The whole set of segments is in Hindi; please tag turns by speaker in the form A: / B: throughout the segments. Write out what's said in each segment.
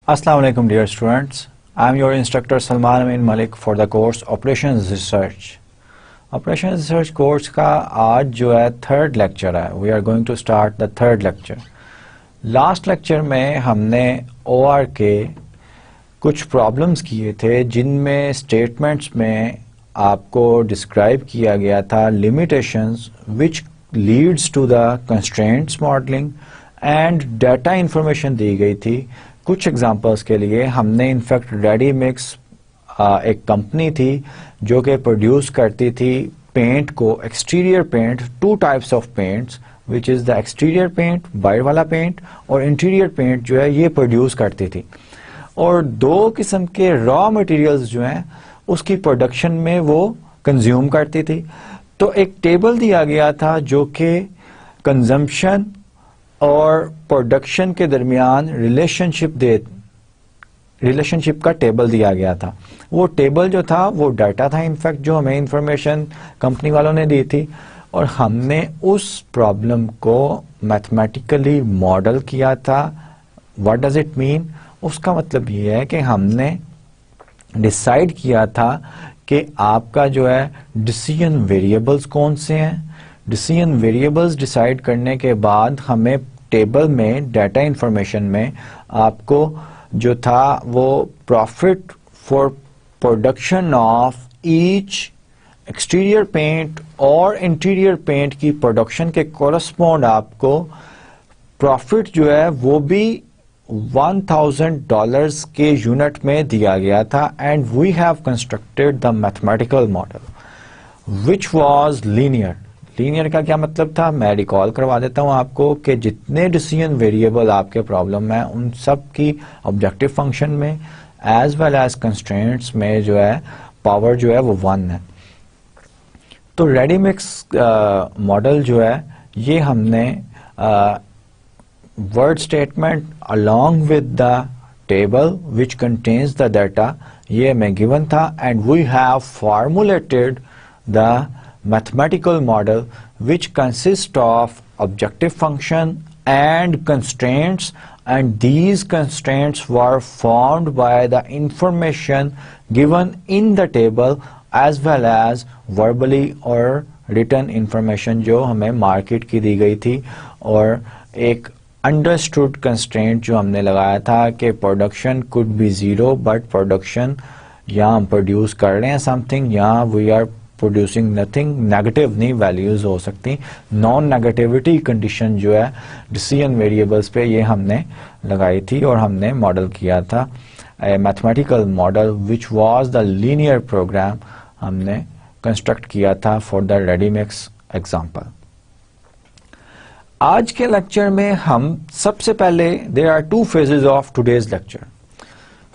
A: Assalamu alaikum dear students. I am your instructor Salman Amin Malik for the course Operations Research. Operations Research course का आज जो है थर्ड लेक्चर है. We are going to start the third lecture. Last lecture में हमने OR के कुछ प्रॉब्लम्स किए थे जिनमें स्टेटमेंट्स में आपको डिस्क्राइब किया गया था limitations which leads to the constraints modeling and data information दी गई थी. कुछ एग्जांपल्स के लिए हमने इनफैक्ट रेडी मिक्स एक कंपनी थी जो कि प्रोड्यूस करती थी पेंट को, exterior paint, two types of paints which is the exterior paint, बाहर वाला पेंट, और इंटीरियर पेंट जो है ये प्रोड्यूस करती थी. और दो किस्म के रॉ मटेरियल्स जो हैं उसकी प्रोडक्शन में वो कंज्यूम करती थी. तो एक टेबल दिया गया था जो कि कंजम्पशन और प्रोडक्शन के दरमियान रिलेशनशिप का टेबल दिया गया था. वो टेबल जो था वो डाटा था इनफैक्ट जो हमें इंफॉर्मेशन कंपनी वालों ने दी थी, और हमने उस प्रॉब्लम को मैथमेटिकली मॉडल किया था. What does it mean? उसका मतलब ये है कि हमने डिसाइड किया था कि आपका जो है डिसीजन वेरिएबल्स कौन से हैं. डिसीजन वेरिएबल्स डिसाइड करने के बाद हमें टेबल में डाटा इंफॉर्मेशन में आपको जो था वो profit for production of each exterior paint और इंटीरियर पेंट की प्रोडक्शन के कोरस्पॉन्ड आपको प्रॉफिट जो है वो भी $1000 के यूनिट में दिया गया था. And we have constructed the mathematical model which was linear. Linear का क्या मतलब था मैं रिकॉल करवा देता हूं आपको कि जितने डिसीजन वेरिएबल आपके प्रॉब्लम में उन सब की ऑब्जेक्टिव फंक्शन में एज वेल एज कंस्ट्रेंट्स में जो है पावर जो है वो 1 है. तो रेडी मिक्स मॉडल जो है ये हमने word statement along with the table which contains the data ये हमें गिवन था, and we have formulated the mathematical model which consists of objective function and constraints, and these constraints were formed by the information given in the table as well as verbally or written information जो हमें मार्केट की दी गई थी. और एक understood constraint जो हमने लगाया था कि production could be 0 but production यहाँ हम प्रोड्यूस कर रहे हैं समथिंग, यहाँ we are producing nothing. Negative नहीं वैल्यूज हो सकती. नॉन नेगेटिविटी कंडीशन जो है डिसीजन वेरिएबल्स पे ये हमने लगाई थी और हमने मॉडल किया था mathematical model which was the linear program हमने कंस्ट्रक्ट किया था for the ready mix example. आज के लेक्चर में हम सबसे पहले there are 2 phases of today's lecture.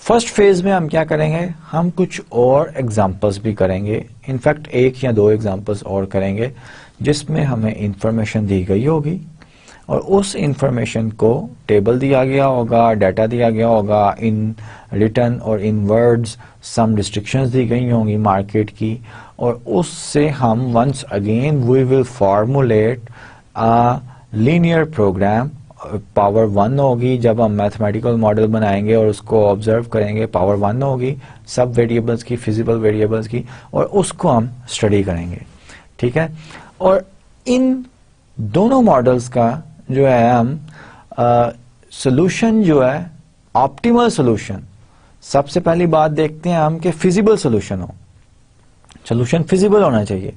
A: First phase में हम क्या करेंगे, हम कुछ और एग्जाम्पल्स भी करेंगे. इनफैक्ट 1 या 2 एग्जाम्पल्स और करेंगे जिसमें हमें इंफॉर्मेशन दी गई होगी और उस इंफॉर्मेशन को टेबल दिया गया होगा, डाटा दिया गया होगा, इन रिटन और इन वर्ड्स सम रिस्ट्रिक्शंस दी गई होंगी मार्केट की, और उससे हम once again we will formulate a linear program. Power 1 होगी जब हम मैथमेटिकल मॉडल बनाएंगे और उसको ऑब्जर्व करेंगे, पावर 1 होगी सब वेरिएबल्स की, फिजिबल वेरिएबल्स की, और उसको हम स्टडी करेंगे. ठीक है. और इन दोनों मॉडल्स का जो है हम सोल्यूशन जो है ऑप्टिमल सोल्यूशन, सबसे पहली बात देखते हैं हम कि फिजिबल सोल्यूशन हो. सोल्यूशन फिजिबल होना चाहिए.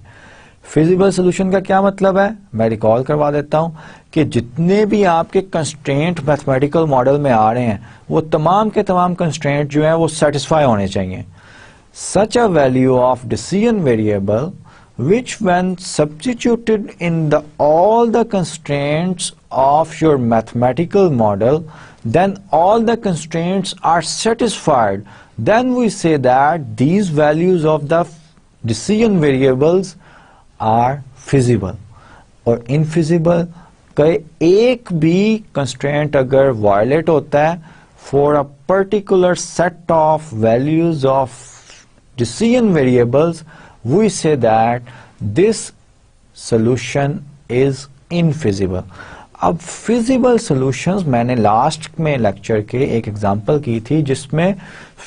A: फिजिबल सोल्यूशन का क्या मतलब है मैं रिकॉल करवा देता हूं कि जितने भी आपके कंस्ट्रेंट मैथमेटिकल मॉडल में आ रहे हैं वो तमाम के तमाम कंस्ट्रेंट जो है वो सेटिस्फाई होने चाहिए. Such a value of decision variable which when substituted in the all the constraints of your mathematical model, then all the constraints are satisfied, then we say that these values of the decision variables are feasible. और इनफिजिबल का एक भी कंस्ट्रेंट अगर वायलेट होता है for a particular set of values of decision variables, we say that this solution is infeasible. अब फिजिबल सॉल्यूशंस मैंने लास्ट में लेक्चर के एक एग्जांपल की थी जिसमें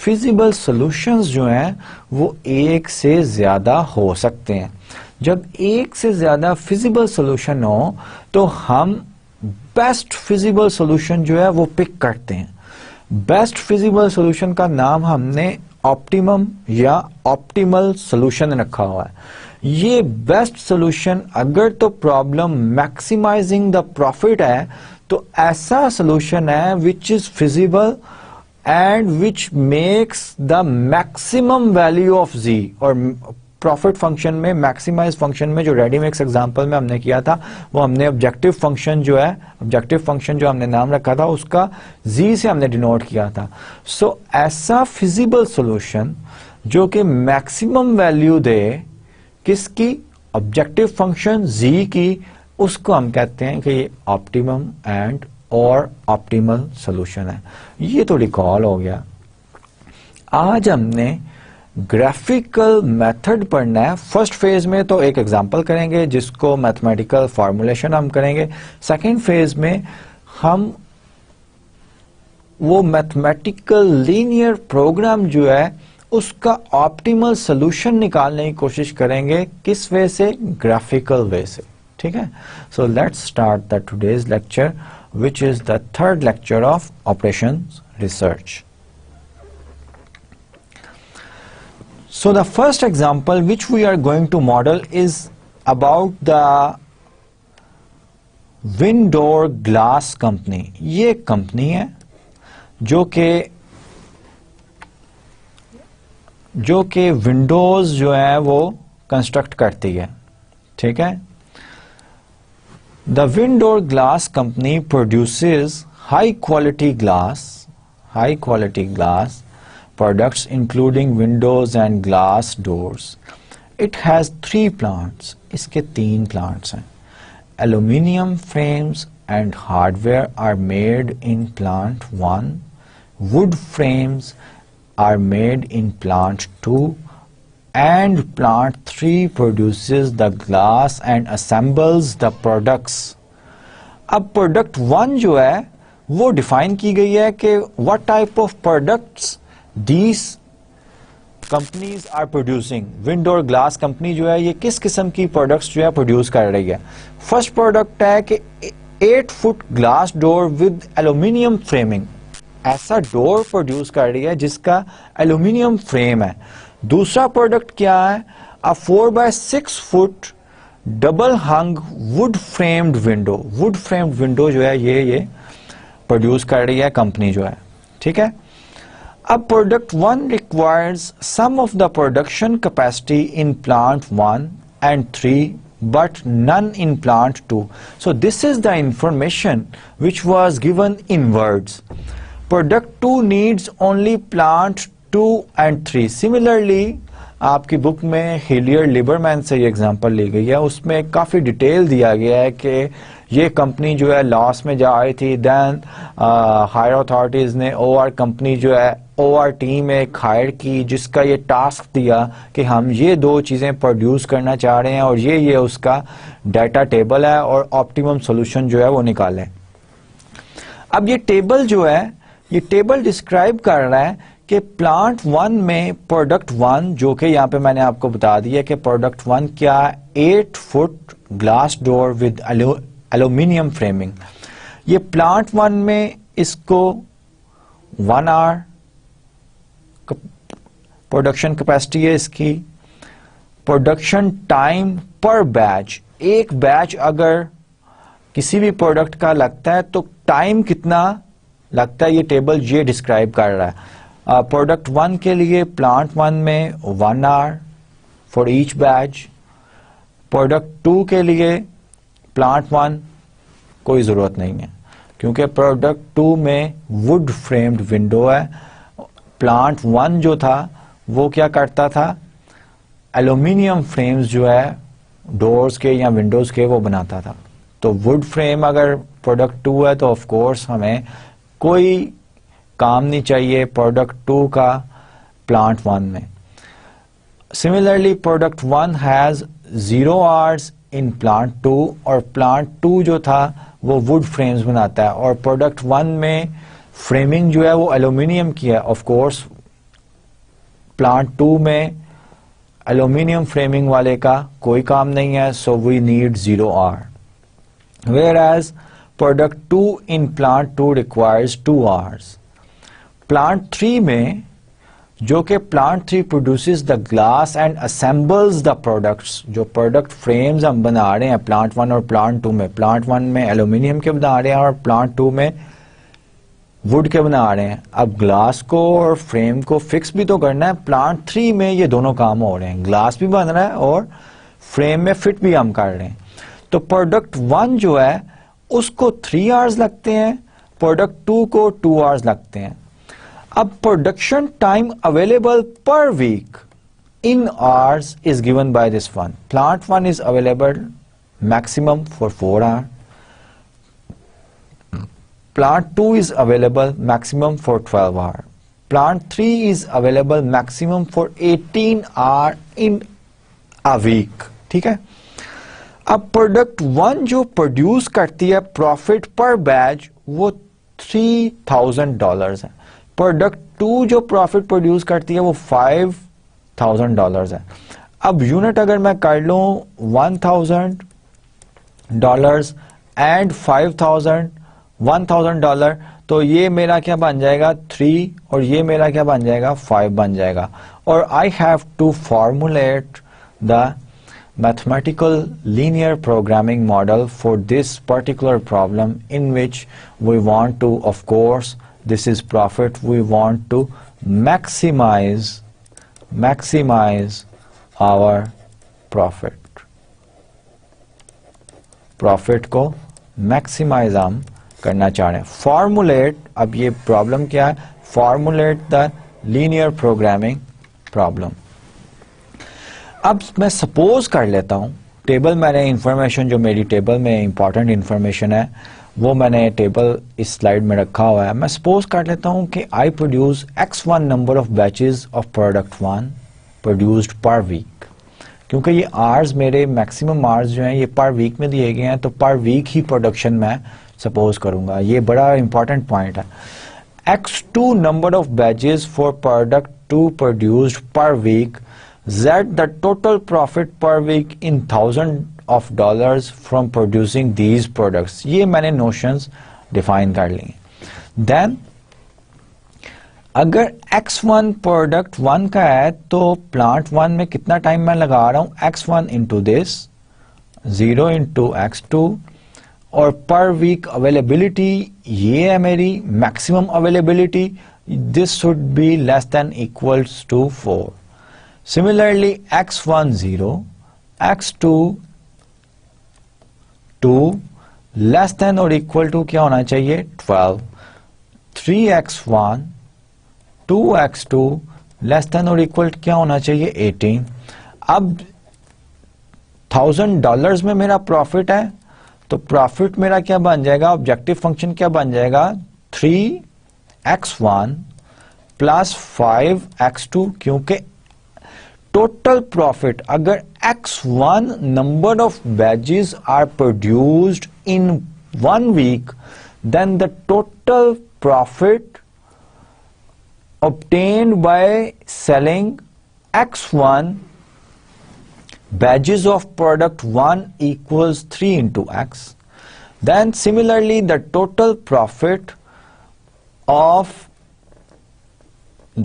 A: फिजिबल सॉल्यूशंस जो हैं वो एक से ज्यादा हो सकते हैं। जब एक से ज्यादा फिजिबल सॉल्यूशन हो तो हम बेस्ट फिजिबल सॉल्यूशन जो है वो पिक करते हैं। बेस्ट फिजिबल सॉल्यूशन का नाम हमने ऑप्टिमम या ऑप्टिमल सॉल्यूशन रखा हुआ है। ये बेस्ट सॉल्यूशन अगर तो प्रॉब्लम मैक्सिमाइजिंग द प्रॉफिट है तो ऐसा सॉल्यूशन है which is feasible and which makes the maximum value of Z. और प्रॉफिट फंक्शन में मैक्सिमाइज फंक्शन में जो रेडीमेक्स एग्जांपल में हमने किया था वो हमने ऑब्जेक्टिव फंक्शन जो है, ऑब्जेक्टिव फंक्शन जो हमने नाम रखा था उसका जी से हमने डिनोट किया था। सो ऐसा फिजिबल सॉल्यूशन जो कि मैक्सिमम वैल्यू दे किसकी, ऑब्जेक्टिव फंक्शन जी की, उसको हम कहते हैं कि ये ऑप्टिमम एंड और ऑप्टिमल सॉल्यूशन है। ये तो रिकॉल हो गया। आज हमने ग्राफिकल मेथड पढ़ना है। फर्स्ट फेज में तो एक एग्जांपल करेंगे जिसको मैथमेटिकल फॉर्मूलेशन हम करेंगे। सेकंड फेज में हम वो मैथमेटिकल लीनियर प्रोग्राम जो है उसका ऑप्टिमल सॉल्यूशन निकालने की कोशिश करेंगे। किस वे से, ग्राफिकल वे से। ठीक है, so let's start the today's lecture which is the third lecture of operations research. So the first example which we are going to model is about the Windor Glass Company। ये कंपनी है जो कि विंडोज जो है वो कंस्ट्रक्ट करती है। ठीक है, The Windor Glass Company produces high quality glass products including windows and glass doors. It has 3 plants. इसके 3 plants हैं. Aluminium frames and hardware are made in plant 1. Wood frames are made in plant 2. And plant 3 produces the glass and assembles the products. अब प्रोडक्ट 1 जो है वो डिफाइन की गई है कि what type of products these companies are producing। Wyndor glass company जो है ये किस किस्म की प्रोडक्ट्स जो है प्रोड्यूस कर रही है। फर्स्ट प्रोडक्ट है कि 8 foot glass door with aluminium framing. ऐसा डोर प्रोड्यूस कर रही है जिसका एल्यूमिनियम फ्रेम है। दूसरा प्रोडक्ट क्या है, अ 4x6 foot double hung would framed window. Would framed window जो है ये प्रोड्यूस कर रही है कंपनी जो है। ठीक है, अब product 1 requires some of the production capacity in plant 1 and 3 but none in plant 2. So this is the information which was given in words. Product 2 needs only plant 2 and 3. Similarly आपकी बुक में हिलियर लिबरमैन से ये एग्जांपल ली गई है। उसमें काफ़ी डिटेल दिया गया है कि ये कंपनी जो है लॉस में जा रही थी। देन हायर अथॉरिटीज़ ने ओआर कंपनी जो है ओआर टीम एक हायर की जिसका ये टास्क दिया कि हम ये 2 चीज़ें प्रोड्यूस करना चाह रहे हैं और ये उसका डाटा टेबल है और ऑप्टिमम सॉल्यूशन जो है वो निकालें। अब ये टेबल जो है ये टेबल डिस्क्राइब कर रहा है कि प्लांट 1 में प्रोडक्ट 1 जो कि यहाँ पे मैंने आपको बता दिया कि प्रोडक्ट 1 क्या, 8 foot glass door with aluminium framing. ये प्लांट 1 में इसको 1 आवर प्रोडक्शन कैपेसिटी है इसकी। प्रोडक्शन टाइम पर बैच, एक बैच अगर किसी भी प्रोडक्ट का लगता है तो टाइम कितना लगता है ये टेबल ये डिस्क्राइब कर रहा है। प्रोडक्ट 1 के लिए प्लांट 1 में 1 hour for each batch. Product 2 के लिए प्लांट 1 कोई ज़रूरत नहीं है क्योंकि प्रोडक्ट 2 में वुड फ्रेम्ड विंडो है। प्लांट 1 जो था वो क्या करता था, एल्यूमिनियम फ्रेम्स जो है डोर्स के या विंडोज़ के वो बनाता था। तो वुड फ्रेम अगर प्रोडक्ट 2 है तो ऑफ कोर्स हमें कोई काम नहीं चाहिए प्रोडक्ट 2 का प्लांट 1 में। Similarly product 1 has 0 hours in plant 2 और प्लांट 2 जो था वो वुड फ्रेम्स बनाता है, और प्रोडक्ट 1 में फ्रेमिंग जो है वो एल्यूमिनियम की है. ऑफ कोर्स प्लांट 2 में एल्यूमिनियम फ्रेमिंग वाले का कोई काम नहीं है, so we need 0R. Whereas product 2 in plant 2 requires 2 Rs. Plant 3 में जो कि plant 3 produces the glass and assembles the products, जो product frames हम बना रहे हैं plant 1 और plant 2 में, plant 1 में एल्यूमिनियम के बना रहे हैं और plant 2 में वुड के बना रहे हैं. अब ग्लास को और फ्रेम को फिक्स भी तो करना है. प्लांट 3 में ये दोनों काम हो रहे हैं, ग्लास भी बन रहा है और फ्रेम में फिट भी हम कर रहे हैं. तो प्रोडक्ट 1 जो है उसको 3 आवर्स लगते हैं, प्रोडक्ट 2 को 2 आवर्स लगते हैं. अब production time available per week in hours is given by this one. Plant 1 is available maximum for 4 hour, plant 2 is available maximum for 12 hour, plant 3 is available maximum for 18 hour in a week. ठीक है. अब प्रोडक्ट 1 जो प्रोड्यूस करती है प्रॉफिट पर बैच वो $3,000 है. प्रोडक्ट 2 जो प्रॉफिट प्रोड्यूस करती है वो $5,000 है. अब यूनिट अगर मैं कर लूं $1,000 एंड $1,000 तो ये मेरा क्या बन जाएगा 3 और ये मेरा क्या बन जाएगा 5 बन जाएगा. और I have to formulate the mathematical linear programming model for this particular problem in which we want to, of course, this is profit, we want to maximize our profit. Profit को maximize हम करना चाह रहे हैं. Formulate, अब ये problem क्या है? Formulate the linear programming problem. अब मैं सपोज कर लेता हूं टेबल, मैंने इंफॉर्मेशन जो मेरी टेबल में इंपॉर्टेंट इंफॉर्मेशन है वो मैंने टेबल इस स्लाइड में रखा हुआ है. मैं सपोज कर लेता हूं कि I produce x1 number of batches of product 1 produced per week. क्योंकि ये आवर्स मेरे मैक्सिमम आवर्स जो हैं ये पर वीक में दिए गए हैं, तो पर वीक ही प्रोडक्शन मैं सपोज करूंगा. ये बड़ा इंपॉर्टेंट पॉइंट है. x2 number of batches for product 2 produced per week, Z the total profit per week in $1,000 from producing these products. ये मैंने notions define कर ली. Then अगर x1 प्रोडक्ट 1 का है तो प्लांट 1 में कितना टाइम मैं लगा रहा हूं x1 into this 0 into x2 और पर वीक अवेलेबिलिटी ये है मेरी maximum availability. This should be less than equals to 4. Similarly, x1 0, x2 2 less than or equal to क्या होना चाहिए 12, 3x1 2x2 less than or equal to क्या होना चाहिए 18. अब $1,000 में मेरा प्रॉफिट है तो प्रॉफिट मेरा क्या बन जाएगा, ऑब्जेक्टिव फंक्शन क्या बन जाएगा 3x1 प्लस 5x2, क्योंकि total profit अगर x1 number of batches are produced in 1 week, then the total profit obtained by selling x1 batches of product 1 equals 3 into x. Then similarly the total profit of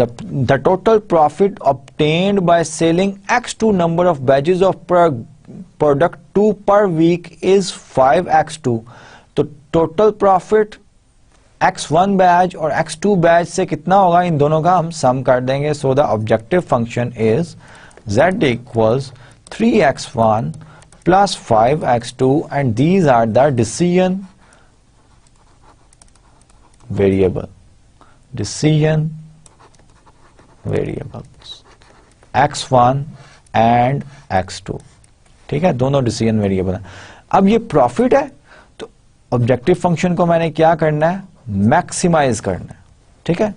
A: the total profit obtained by selling x2 number of batches of product 2 per week is 5x2. तो total profit x1 batch और x2 batch से कितना होगा, इन दोनों का हम सम कर देंगे. So the objective function is z equals 3x1 plus 5x2 and these are the decision variables x1 and x2. ठीक है, दोनों डिसीजन वेरिएबल है. अब ये प्रॉफिट है तो ऑब्जेक्टिव फंक्शन को मैंने क्या करना है, मैक्सिमाइज करना है. ठीक है.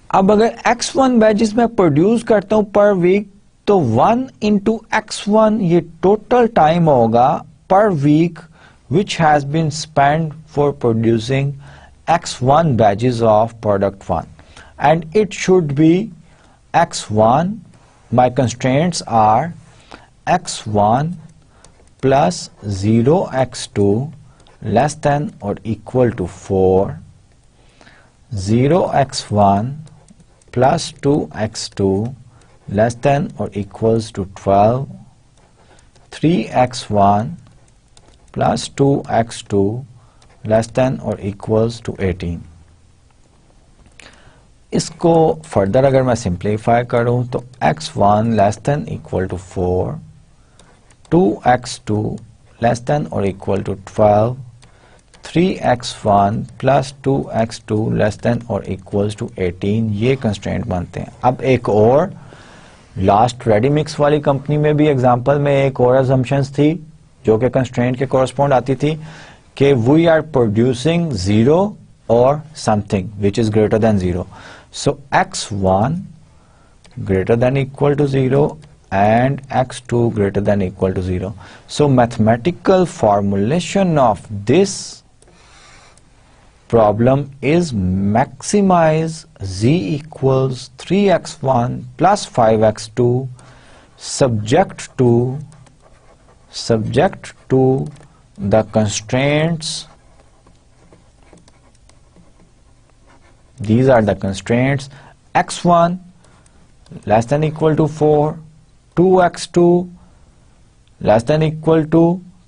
A: अब अगर x1 बैचेस में प्रोड्यूस करता हूं पर वीक तो 1 into x1 ये टोटल टाइम होगा per week which has been spent for producing x1 batches of product 1, and it should be x1. My constraints are x1 plus 0x2 less than or equal to 4, 0x1 plus 2x2 less than or equals to 12, 3x1 plus 2x2 less than or equals to 18. इसको फर्दर अगर मैं सिंप्लीफाई करूं तो x1 less than equal to 4, 2x2 less than और equal to 12, 3x1 plus 2x2 less than और इक्वल्स टू 18, ये कंस्ट्रेंट बनते हैं. अब एक और लास्ट रेडी मिक्स वाली कंपनी में भी एग्जांपल में एक और अजम्पशंस थी जो कि कंस्ट्रेंट के कोरस्पॉन्ड आती थी कि we are producing 0 or something which is greater than 0. So x1 greater than equal to 0 and x2 greater than equal to 0. So mathematical formulation of this problem is maximize z equals 3x1 plus 5x2 subject to the constraints. These are the constraints: x1 less than equal to 4, 2x2 less than equal to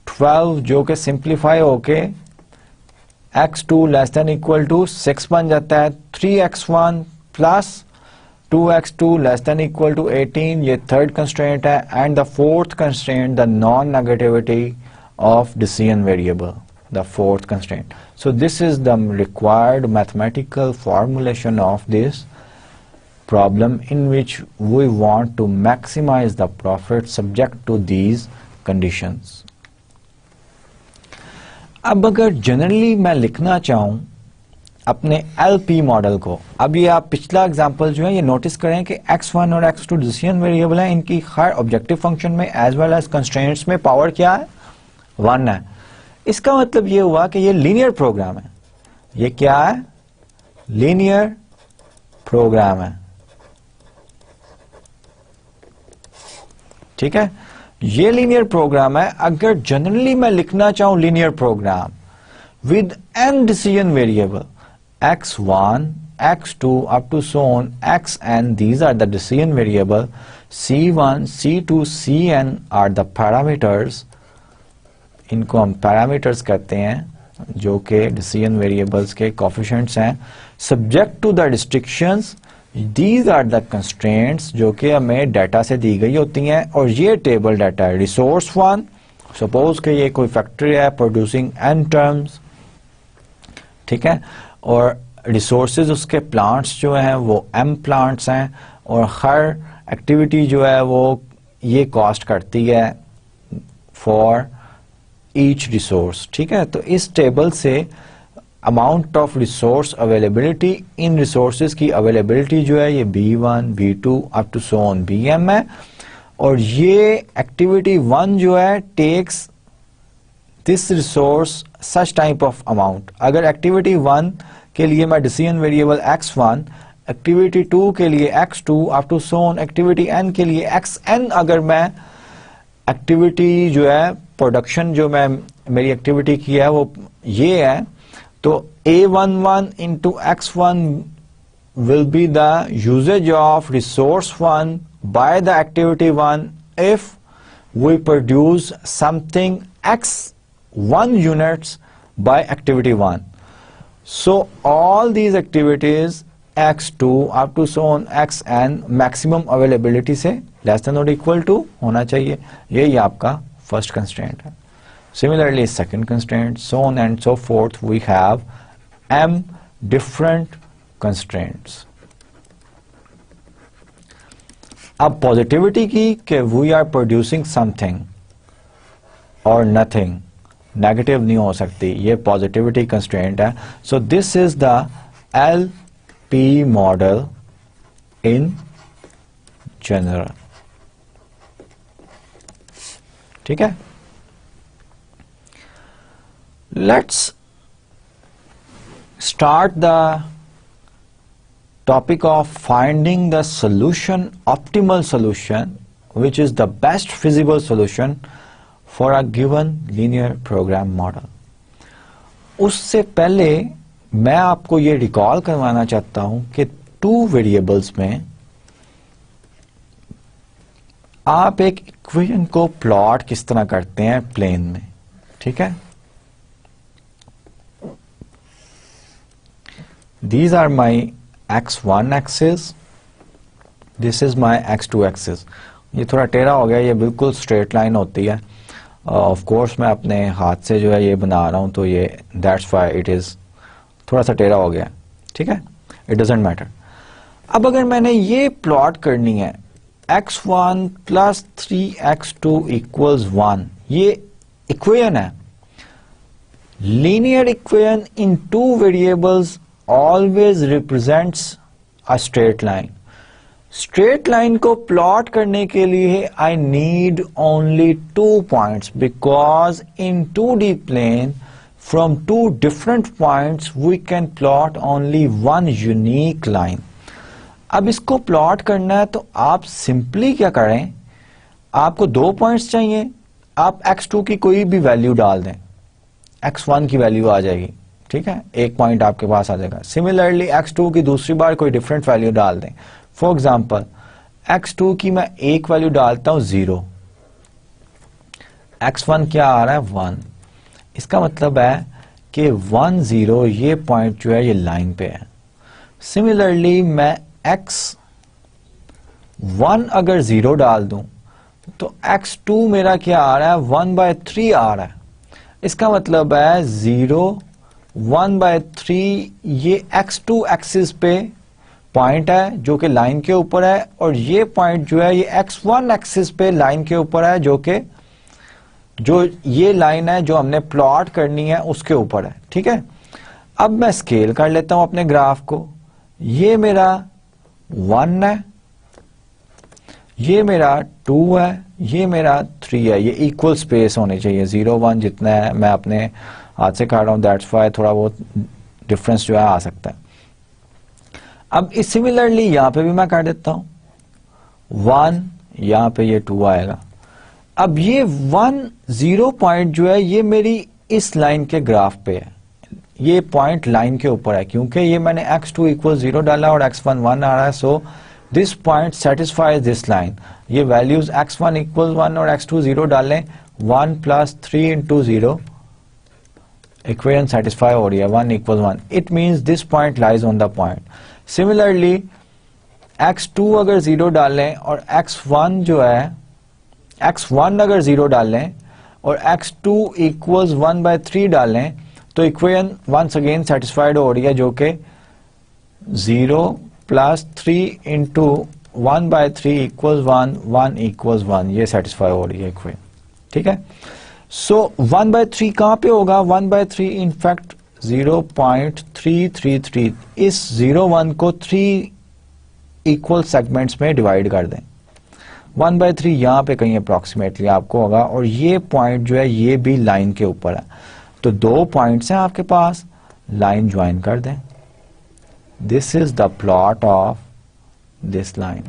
A: 12 जो कि सिंप्लीफाई होके x2 less than equal to 6 बन जाता है, 3x1 plus 2x2 less than equal to 18, ये थर्ड कंस्ट्रेंट है, and the fourth constraint the non negativity of decision variable, the fourth constraint. So this is the required mathematical formulation of this problem in which we want to maximize the profit subject to these conditions. अब अगर जनरली मैं लिखना चाहूं अपने LP मॉडल को, अब ये आप पिछला एग्जांपल जो है ये नोटिस करें कि x1 और x2 डिसीजन वेरिएबल है, इनकी हर ऑब्जेक्टिव फंक्शन में एज वेल एज कंस्ट्रेंट्स में पावर क्या है, 1 है. इसका मतलब ये हुआ कि ये लीनियर प्रोग्राम है. ये क्या है, लीनियर प्रोग्राम है. ठीक है, ये लीनियर प्रोग्राम है. अगर जनरली मैं लिखना चाहूं linear program with n decision variable x1 x2 up to so on xn, these are the decision variable, c1 c2 cn are the parameters. इनको हम पैरामीटर्स कहते हैं जो कि डिसीजन वेरिएबल्स के कोफिशिएंट्स हैं. Subject to the restrictions, these are the constraints जो कि हमें डाटा से दी गई होती हैं, और ये टेबल डाटा है. रिसोर्स 1, सपोज कि ये कोई फैक्ट्री है प्रोड्यूसिंग n टर्म्स, ठीक है, और रिसोर्सेज उसके प्लांट्स जो हैं वो m प्लांट्स हैं, और हर एक्टिविटी जो है वो ये कॉस्ट करती है फॉर ईच रिसोर्स. ठीक है, तो इस टेबल से अमाउंट ऑफ रिसोर्स अवेलेबिलिटी, इन रिसोर्सेज की अवेलेबिलिटी जो है ये B1 B2 up to so on Bm है, और ये एक्टिविटी 1 जो है takes this resource such type of amount. अगर एक्टिविटी 1 के लिए मैं डिसीजन वेरिएबल x1, एक्टिविटी 2 के लिए x2 up to so on activity n के लिए xn, अगर मैं एक्टिविटी जो है प्रोडक्शन जो मैं मेरी एक्टिविटी की है वो ये है, तो A11 into x1 will be the usage of resource 1 by the activity 1 if we produce something x1 units by activity 1. So all these activities x2 up to so on xn maximum availability से less than or equal to होना चाहिए. यही आपका first constraint है. Similarly, second constraint, so on and so forth, we have m different constraints. अब positivity की कि we are producing something or nothing, negative नहीं हो सकती, ये positivity constraint है. So this is the LP model in general. ठीक है, Let's start the topic of finding the solution, optimal solution, which is the best feasible solution for a given linear program model. उससे पहले मैं आपको ये रिकॉल करवाना चाहता हूं कि 2 वेरिएबल्स में आप एक इक्वेशन को प्लॉट किस तरह करते हैं प्लेन में. ठीक है, these are my x1 axis, this is my x2 axis. ये थोड़ा टेढ़ा हो गया, ये बिल्कुल स्ट्रेट लाइन होती है. ऑफ कोर्स मैं अपने हाथ से जो है ये बना रहा हूं, तो ये दैट्स व्हाई इट इज थोड़ा सा टेढ़ा हो गया. ठीक है, इट डजंट मैटर. अब अगर मैंने ये प्लॉट करनी है x1 प्लस 3x2 इक्वल्स 1, ये इक्वेशन है. Linear equation in 2 variables always represents a straight line. Straight line को plot करने के लिए I need only 2 points because in 2D plane from 2 different points we can plot only one unique line. अब इसको plot करना है तो आप simply क्या करें, आपको 2 points चाहिए, आप x2 की कोई भी वैल्यू डाल दें, x1 की वैल्यू आ जाएगी. ठीक है, एक पॉइंट आपके पास आ जाएगा. सिमिलरली x2 की दूसरी बार कोई डिफरेंट वैल्यू डाल दें. फॉर एग्जांपल x2 की मैं एक वैल्यू डालता हूं 0, x1 क्या आ रहा है 1. इसका मतलब है कि 1 0 ये पॉइंट जो है ये लाइन पे है. सिमिलरली मैं x1 अगर 0 डाल दूं तो x2 मेरा क्या आ रहा है 1/3 आ रहा है. इसका मतलब है 0 1/3 ये x2 एक्सिस पे पॉइंट है जो कि लाइन के ऊपर है, और ये पॉइंट जो है ये x1 एक्सिस पे लाइन के ऊपर है जो ये लाइन है जो हमने प्लॉट करनी है उसके ऊपर है. ठीक है, अब मैं स्केल कर लेता हूं अपने ग्राफ को. ये मेरा 1 है, ये मेरा 2 है, ये मेरा 3 है. ये इक्वल स्पेस होनी चाहिए, 0 1 जितना है मैं अपने हाथ से काट रहा हूं, दैट्स व्हाई थोड़ा बहुत डिफरेंस जो है आ सकता है. अब इस सिमिलरली यहां पे भी मैं काट देता हूं 1, यहां पे ये 2 आएगा. अब ये 1 0 पॉइंट जो है ये मेरी इस लाइन के ग्राफ पे है, ये पॉइंट लाइन के ऊपर है क्योंकि ये मैंने x2 इक्वल 0 डाला और x1 1 आ रहा है. So this point satisfies this line. ये वैल्यूज x1 इक्वल 1 और x2 0 डालें, 1 + 3 × 0 equation satisfy हो रही है, 1 = 1. It means this point lies on the point. Similarly, x2 अगर 0 डालें और x1 जो है x1 अगर 0 डालें और x2 इक्वल्स 1/3 डालें तो इक्वेशन वंस अगेन सेटिस्फाइड हो रही है जो कि 0 + 3 × 1/3 इक्वल्स 1, 1 = 1, ये सेटिस्फाई हो रही है इक्वेशन. ठीक है, सो 1/3 कहां पे होगा, 1/3 इनफैक्ट 0.333. इस 0 1 को 3 इक्वल सेगमेंट्स में डिवाइड कर दें. 1/3 यहां पे कहीं अप्रोक्सीमेटली आपको होगा, और ये पॉइंट जो है ये भी लाइन के ऊपर है. तो 2 पॉइंट्स हैं आपके पास, लाइन ज्वाइन कर दें. This is the plot of this line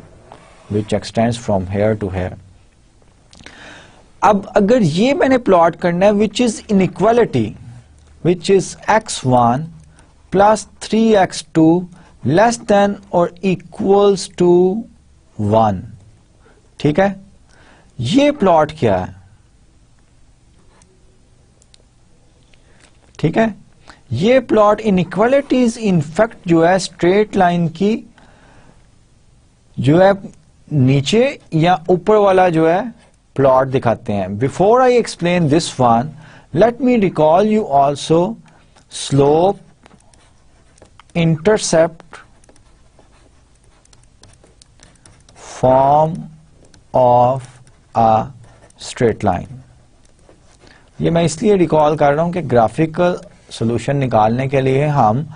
A: which extends from here to here. अब अगर ये मैंने प्लॉट करना है which is inequality, which is x1 + 3x2 less than और इक्वल्स टू 1. ठीक है, ये प्लॉट क्या है. ठीक है, ये प्लॉट इनइक्वालिटीज इनफैक्ट जो है स्ट्रेट लाइन की जो है नीचे या ऊपर वाला जो है प्लॉट दिखाते हैं. Before I explain this one, let me recall you also slope, intercept, form of a straight line. ये मैं इसलिए रिकॉल कर रहा हूं कि ग्राफिकल सॉल्यूशन निकालने के लिए हम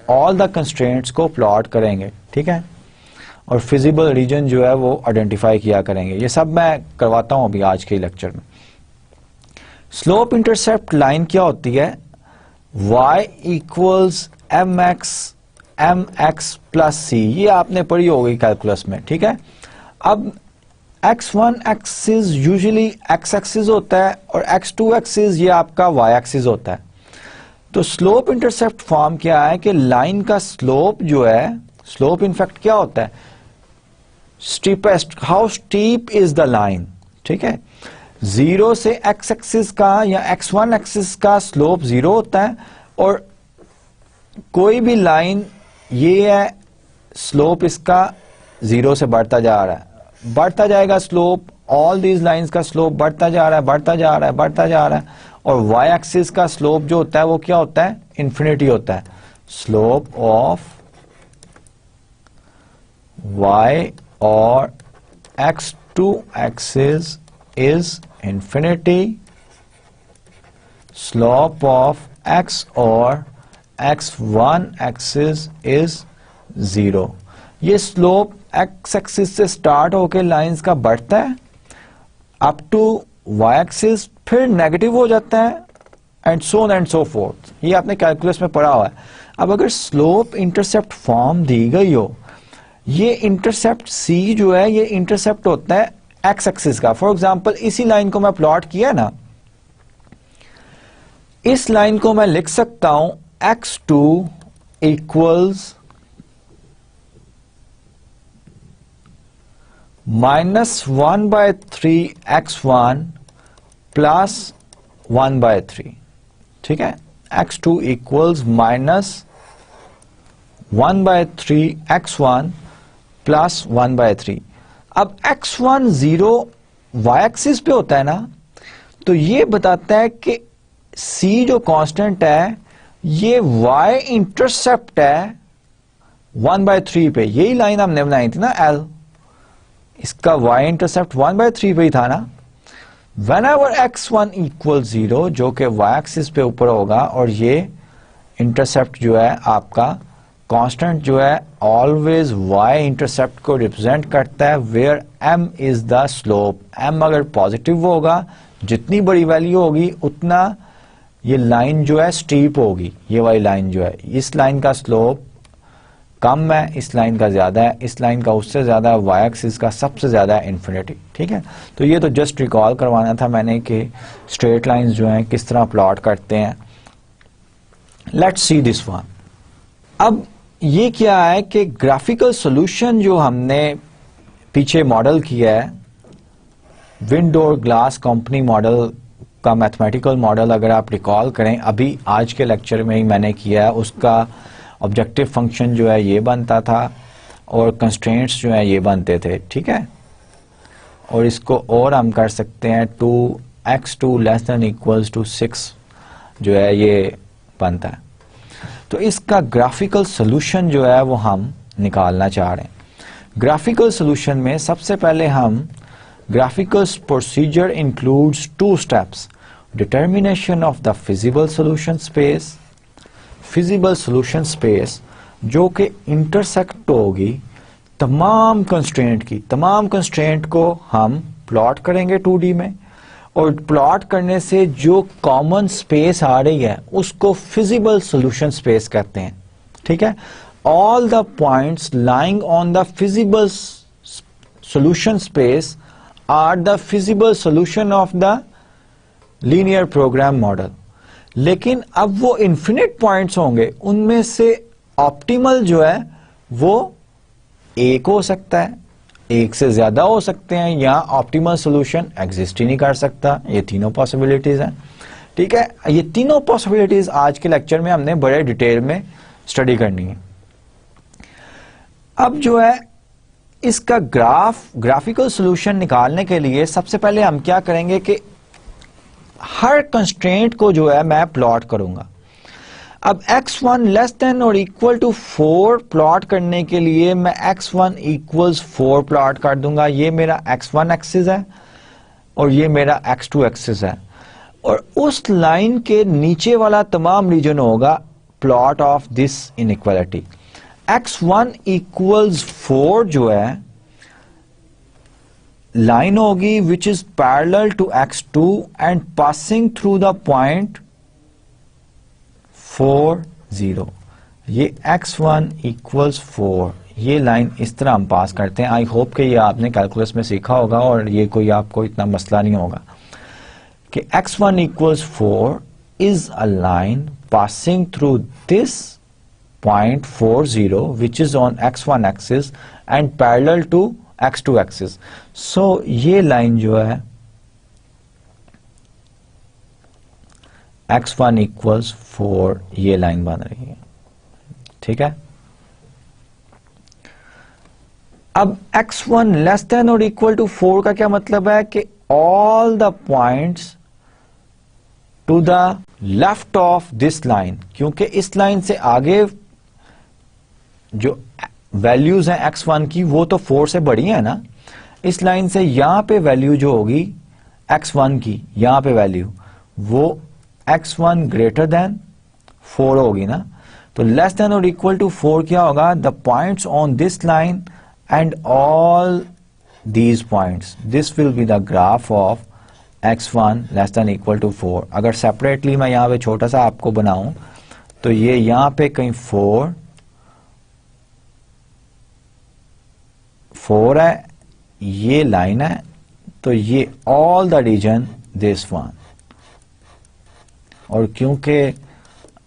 A: ऑल द कंस्ट्रेंट्स को प्लॉट करेंगे. ठीक है, और फिजिबल रीजन जो है वो आइडेंटिफाई किया करेंगे. ये सब मैं करवाता हूं अभी आज के लेक्चर में. स्लोप इंटरसेप्ट लाइन क्या होती है, y equals M X plus C, ये आपने पढ़ी होगी कैलकुलस में, ठीक है। अब x1 axis usually x axis होता है और x2 एक्सिस ये आपका y एक्सिस होता है। तो स्लोप इंटरसेप्ट फॉर्म क्या है कि लाइन का स्लोप जो है, स्लोप इनफैक्ट क्या होता है, steepest, how steep is the line, ठीक है। 0 से x एक्सिस का या x1 एक्सिस का स्लोप 0 होता है और कोई भी लाइन ये है स्लोप इसका 0 से बढ़ता जा रहा है, बढ़ता जाएगा स्लोप, ऑल दीज लाइंस का स्लोप बढ़ता जा रहा है, बढ़ता जा रहा है, बढ़ता जा रहा है। और y एक्सिस का स्लोप जो होता है वो क्या होता है, इंफिनिटी होता है। स्लोप ऑफ y और x2 axis is infinity, slope of x और x1 एक्सिस इज 0। ये स्लोप x एक्सिस से स्टार्ट होकर लाइंस का बढ़ता है अप टू y एक्सिस, फिर नेगेटिव हो जाता है and so on and so fourth. ये आपने कैलकुलस में पढ़ा हुआ है। अब अगर स्लोप इंटरसेप्ट फॉर्म दी गई हो, ये इंटरसेप्ट c जो है ये इंटरसेप्ट होता है x एक्सिस का। फॉर एग्जांपल इसी लाइन को मैं प्लॉट किया ना, इस लाइन को मैं लिख सकता हूं x2 इक्वल्स -1/3 x1 प्लस 1/3, ठीक है। x2 equals -1/3 x1 plus 1/3। अब x1 0 y एक्सिस पे होता है ना, तो ये बताता है कि c जो कांस्टेंट है ये y इंटरसेप्ट है 1/3 पे। यही लाइन हमने बनाई थी ना l, इसका y इंटरसेप्ट 1/3 पे ही था ना। Whenever x1 इक्वल 0 जो कि y एक्सिस पे ऊपर होगा और ये इंटरसेप्ट जो है आपका कांस्टेंट जो है ऑलवेज y इंटरसेप्ट को रिप्रेजेंट करता है, where m is the slope. m अगर पॉजिटिव होगा, जितनी बड़ी वैल्यू होगी उतना ये लाइन जो है स्टीप होगी। ये वाली लाइन जो है, इस लाइन का स्लोप कम है, इस लाइन का ज्यादा है, इस लाइन का उससे ज्यादा है, y एक्सिस का सबसे ज्यादा है इंफिनिटी, ठीक है। तो ये तो जस्ट रिकॉल करवाना था मैंने कि स्ट्रेट लाइंस जो हैं किस तरह प्लॉट करते हैं। Let's see this one. अब ये क्या है कि ग्राफिकल सॉल्यूशन जो हमने पीछे मॉडल किया है, विंडो ग्लास कंपनी मॉडल का मैथमेटिकल मॉडल, अगर आप रिकॉल करें अभी आज के लेक्चर में ही मैंने किया है, उसका ऑब्जेक्टिव फंक्शन जो है ये बनता था और कंस्ट्रेंट्स जो है ये बनते थे, ठीक है। और इसको और हम कर सकते हैं 2x2 less than equals to 6 जो है ये बनता है। तो इसका ग्राफिकल सॉल्यूशन जो है वो हम निकालना चाह रहे हैं। ग्राफिकल सॉल्यूशन में सबसे पहले हम graphical procedure includes 2 steps, determination of the feasible solution space, feasible solution space जो कि इंटरसेक्ट होगी तमाम कंस्ट्रेंट की। तमाम कंस्ट्रेंट को हम प्लॉट करेंगे 2D में, और प्लॉट करने से जो कॉमन स्पेस आ रही है उसको फिजिबल सॉल्यूशन स्पेस कहते हैं, ठीक है। All the points lying on the feasible solution space are the feasible solution of the linear program model. लेकिन अब वो इन्फिनिट पॉइंट्स होंगे, उनमें से ऑप्टिमल जो है वो एक हो सकता है, एक से ज्यादा हो सकते हैं, या ऑप्टिमल सॉल्यूशन एग्जिस्ट ही नहीं कर सकता। ये तीनों पॉसिबिलिटीज हैं, ठीक है। ये तीनों पॉसिबिलिटीज आज के लेक्चर में हमने बड़े डिटेल में स्टडी करनी है। अब जो है इसका ग्राफिकल सॉल्यूशन निकालने के लिए सबसे पहले हम क्या करेंगे कि हर कंस्ट्रेंट को जो है मैं प्लॉट करूंगा। अब x1 लेस देन और इक्वल टू 4 प्लॉट करने के लिए मैं x1 इक्वल्स 4 प्लॉट कर दूंगा। ये मेरा x1 एक्सिस है और ये मेरा x2 एक्सिस है, और उस लाइन के नीचे वाला तमाम रीजन होगा plot of this inequality. x1 equals 4 जो है लाइन होगी which is parallel to x2 and passing through the point 4 0, ये x1 इक्वल्स 4, ये लाइन इस तरह हम पास करते हैं। आई होप कि ये आपने कैलकुलस में सीखा होगा और ये कोई आपको इतना मसला नहीं होगा कि x1 equals 4 is a line passing through this point 4 0 which is on x1 axis and parallel to x2 axis. So ये लाइन जो है x1 equals 4 ये लाइन बन रही है, ठीक है। अब x1 लेस देन और इक्वल टू 4 का क्या मतलब है कि all the points to the left of this line, क्योंकि इस लाइन से आगे जो वैल्यूज हैं x1 की वो तो 4 से बड़ी है ना, इस लाइन से यहां पे वैल्यू जो होगी x1 की, यहां पे वैल्यू वो x1 ग्रेटर देन 4 होगी ना। तो लेस देन और इक्वल टू 4 क्या होगा, the points on this line and all these points, this will be the graph of x1 less than equal to 4। अगर सेपरेटली मैं यहाँ पे छोटा सा आपको बनाऊं तो ये यहाँ पे कहीं 4 है, ये लाइन है, तो ये all the region this one, और क्योंकि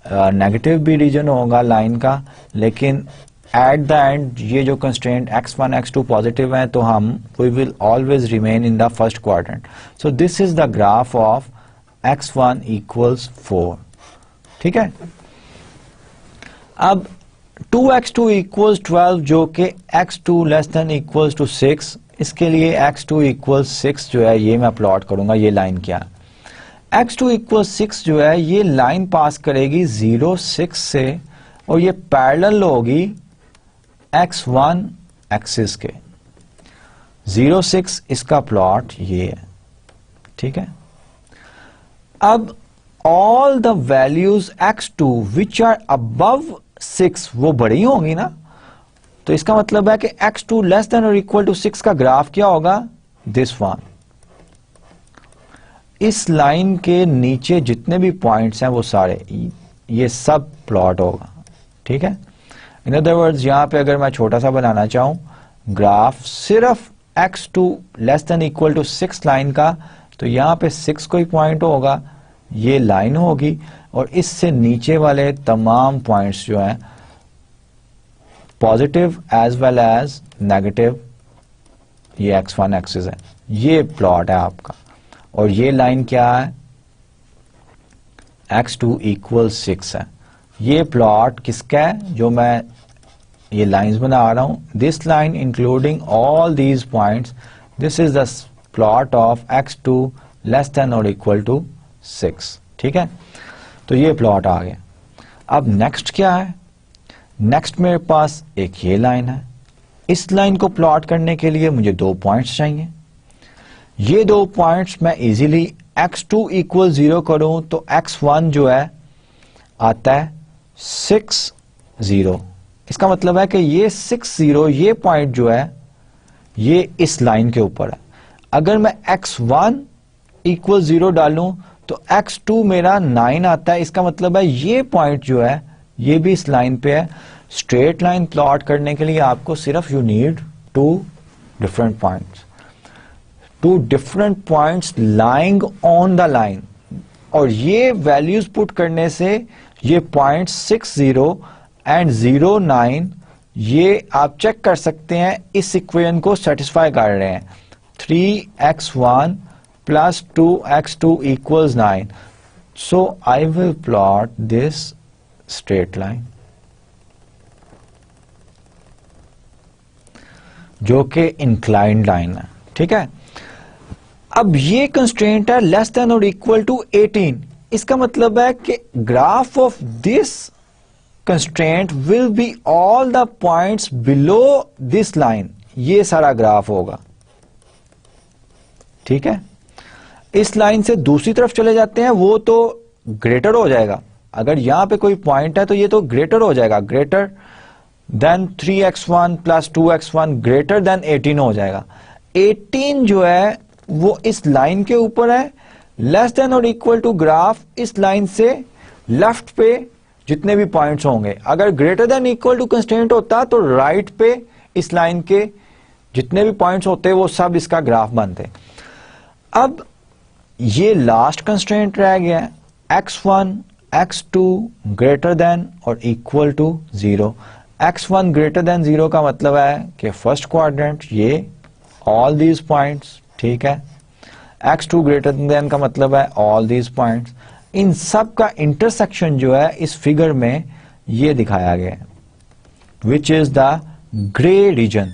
A: नेगेटिव भी रीजन होगा लाइन का, लेकिन एट द एंड ये जो कंस्ट्रेंट x1 x2 पॉजिटिव है तो हम we will always remain in the first quadrant. So this is the graph of x1 equals 4, ठीक है। अब 2x2 इक्वल्स 12 जो कि x2 less than equals to 6, इसके लिए x2 इक्वल्स 6 जो है ये मैं प्लॉट करूंगा। ये लाइन क्या, x2 इक्वल्स 6 जो है ये लाइन पास करेगी 0 6 से और ये पैरेलल होगी x1 एक्सिस के। 0 6 इसका प्लॉट ये है, ठीक है। अब all the values x2 which are above 6 वो बड़ी होंगी ना, तो इसका मतलब है कि x2 लेस देन और इक्वल टू 6 का ग्राफ क्या होगा, दिस वन। इस लाइन के नीचे जितने भी पॉइंट्स हैं वो सारे ये सब प्लॉट होगा, ठीक है। इन अदर वर्ड्स यहां पे अगर मैं छोटा सा बनाना चाहूं ग्राफ सिर्फ x2 less than equal to 6 line का, तो यहां पे 6 कोई पॉइंट होगा, ये लाइन होगी और इससे नीचे वाले तमाम पॉइंट्स जो हैं positive as well as negative, ये x1 एक्सिस है, ये प्लॉट है आपका। और ये लाइन क्या है, x2 इक्वल 6 है। ये प्लॉट किसका है, जो मैं ये लाइंस बना रहा हूं, this line including all these points, this is the plot of x2 less than और इक्वल टू 6, ठीक है। तो ये प्लॉट आ गया। अब नेक्स्ट क्या है, नेक्स्ट मेरे पास एक ये लाइन है। इस लाइन को प्लॉट करने के लिए मुझे 2 पॉइंट्स चाहिए। ये 2 पॉइंट्स मैं इजीली x2 इक्वल 0 करूं तो x1 जो है आता है 6 0। इसका मतलब है कि ये 6 0 ये पॉइंट जो है ये इस लाइन के ऊपर है। अगर मैं x1 इक्वल 0 डालूं तो x2 मेरा 9 आता है। इसका मतलब है ये पॉइंट जो है ये भी इस लाइन पे है। स्ट्रेट लाइन प्लॉट करने के लिए आपको सिर्फ you need 2 different points, 2 different points lying on the line, और ये वैल्यूज पुट करने से ये पॉइंट 6 0 एंड 0 9 ये आप चेक कर सकते हैं इस इक्वेशन को सेटिस्फाई कर रहे हैं। 3x1 plus 2x2 equals 9. So I will plot this straight line जो कि इंक्लाइंड लाइन है, ठीक है। अब ये कंस्ट्रेंट है लेस देन और इक्वल टू 18। इसका मतलब है कि graph of this constraint will be all the points below this line, ये सारा ग्राफ होगा, ठीक है। इस लाइन से दूसरी तरफ चले जाते हैं वो तो ग्रेटर हो जाएगा। अगर यहां पे कोई पॉइंट है तो ये तो ग्रेटर हो जाएगा, greater than 3x1 plus 2x1 greater than 18 हो जाएगा। 18 जो है वो इस लाइन के ऊपर है, लेस देन और इक्वल टू ग्राफ इस लाइन से लेफ्ट पे जितने भी पॉइंट्स होंगे, अगर greater than equal to constraint होता तो राइट पे इस लाइन के जितने भी पॉइंट्स होते वो सब इसका ग्राफ बनते। अब ये लास्ट कंस्ट्रेंट रह गया है x1 x2 ग्रेटर देन और equal to 0। x1 greater than 0 का मतलब है कि फर्स्ट क्वाड्रेंट ये ऑल दीज पॉइंट्स, ठीक है। x2 ग्रेटर देन का मतलब है ऑल दीज पॉइंट्स। इन सब का इंटरसेक्शन जो है इस फिगर में ये दिखाया गया है, which is the grey region.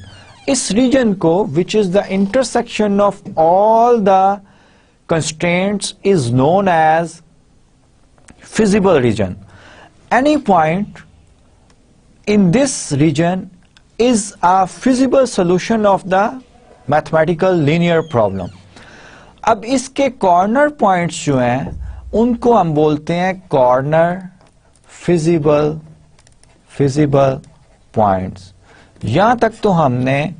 A: इस रीजन को which is the intersection of all the constraints is known as feasible region. Any point in this region is a feasible solution of the mathematical linear problem। अब इसके कॉर्नर पॉइंट्स जो हैं उनको हम बोलते हैं कॉर्नर फिजिबल पॉइंट्स। यहां तक तो हमने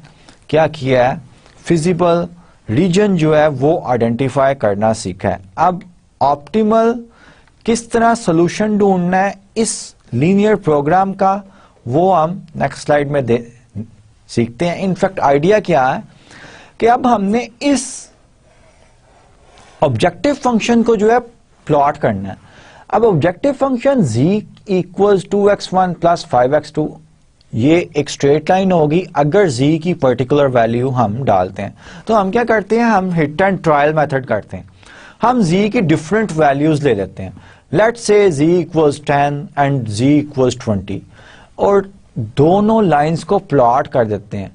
A: क्या किया है, फिजिबल रीजन जो है वो आइडेंटिफाई करना सीखा है। अब ऑप्टिमल किस तरह सोल्यूशन ढूंढना है इस लीनियर प्रोग्राम का, वो हम नेक्स्ट स्लाइड में सीखते हैं। इनफैक्ट आइडिया क्या है कि अब हमने इस ऑब्जेक्टिव फंक्शन को जो है प्लॉट करना है। अब objective function z equals 2x1 plus 5x2 ये एक स्ट्रेट लाइन होगी अगर z की पर्टिकुलर वैल्यू हम डालते हैं। तो हम क्या करते हैं, हम हिट एंड ट्रायल मेथड करते हैं। हम z की डिफरेंट वैल्यूज ले लेते हैं। Let's say z equals 10 and z equals 20 और दोनों लाइंस को प्लॉट कर देते हैं।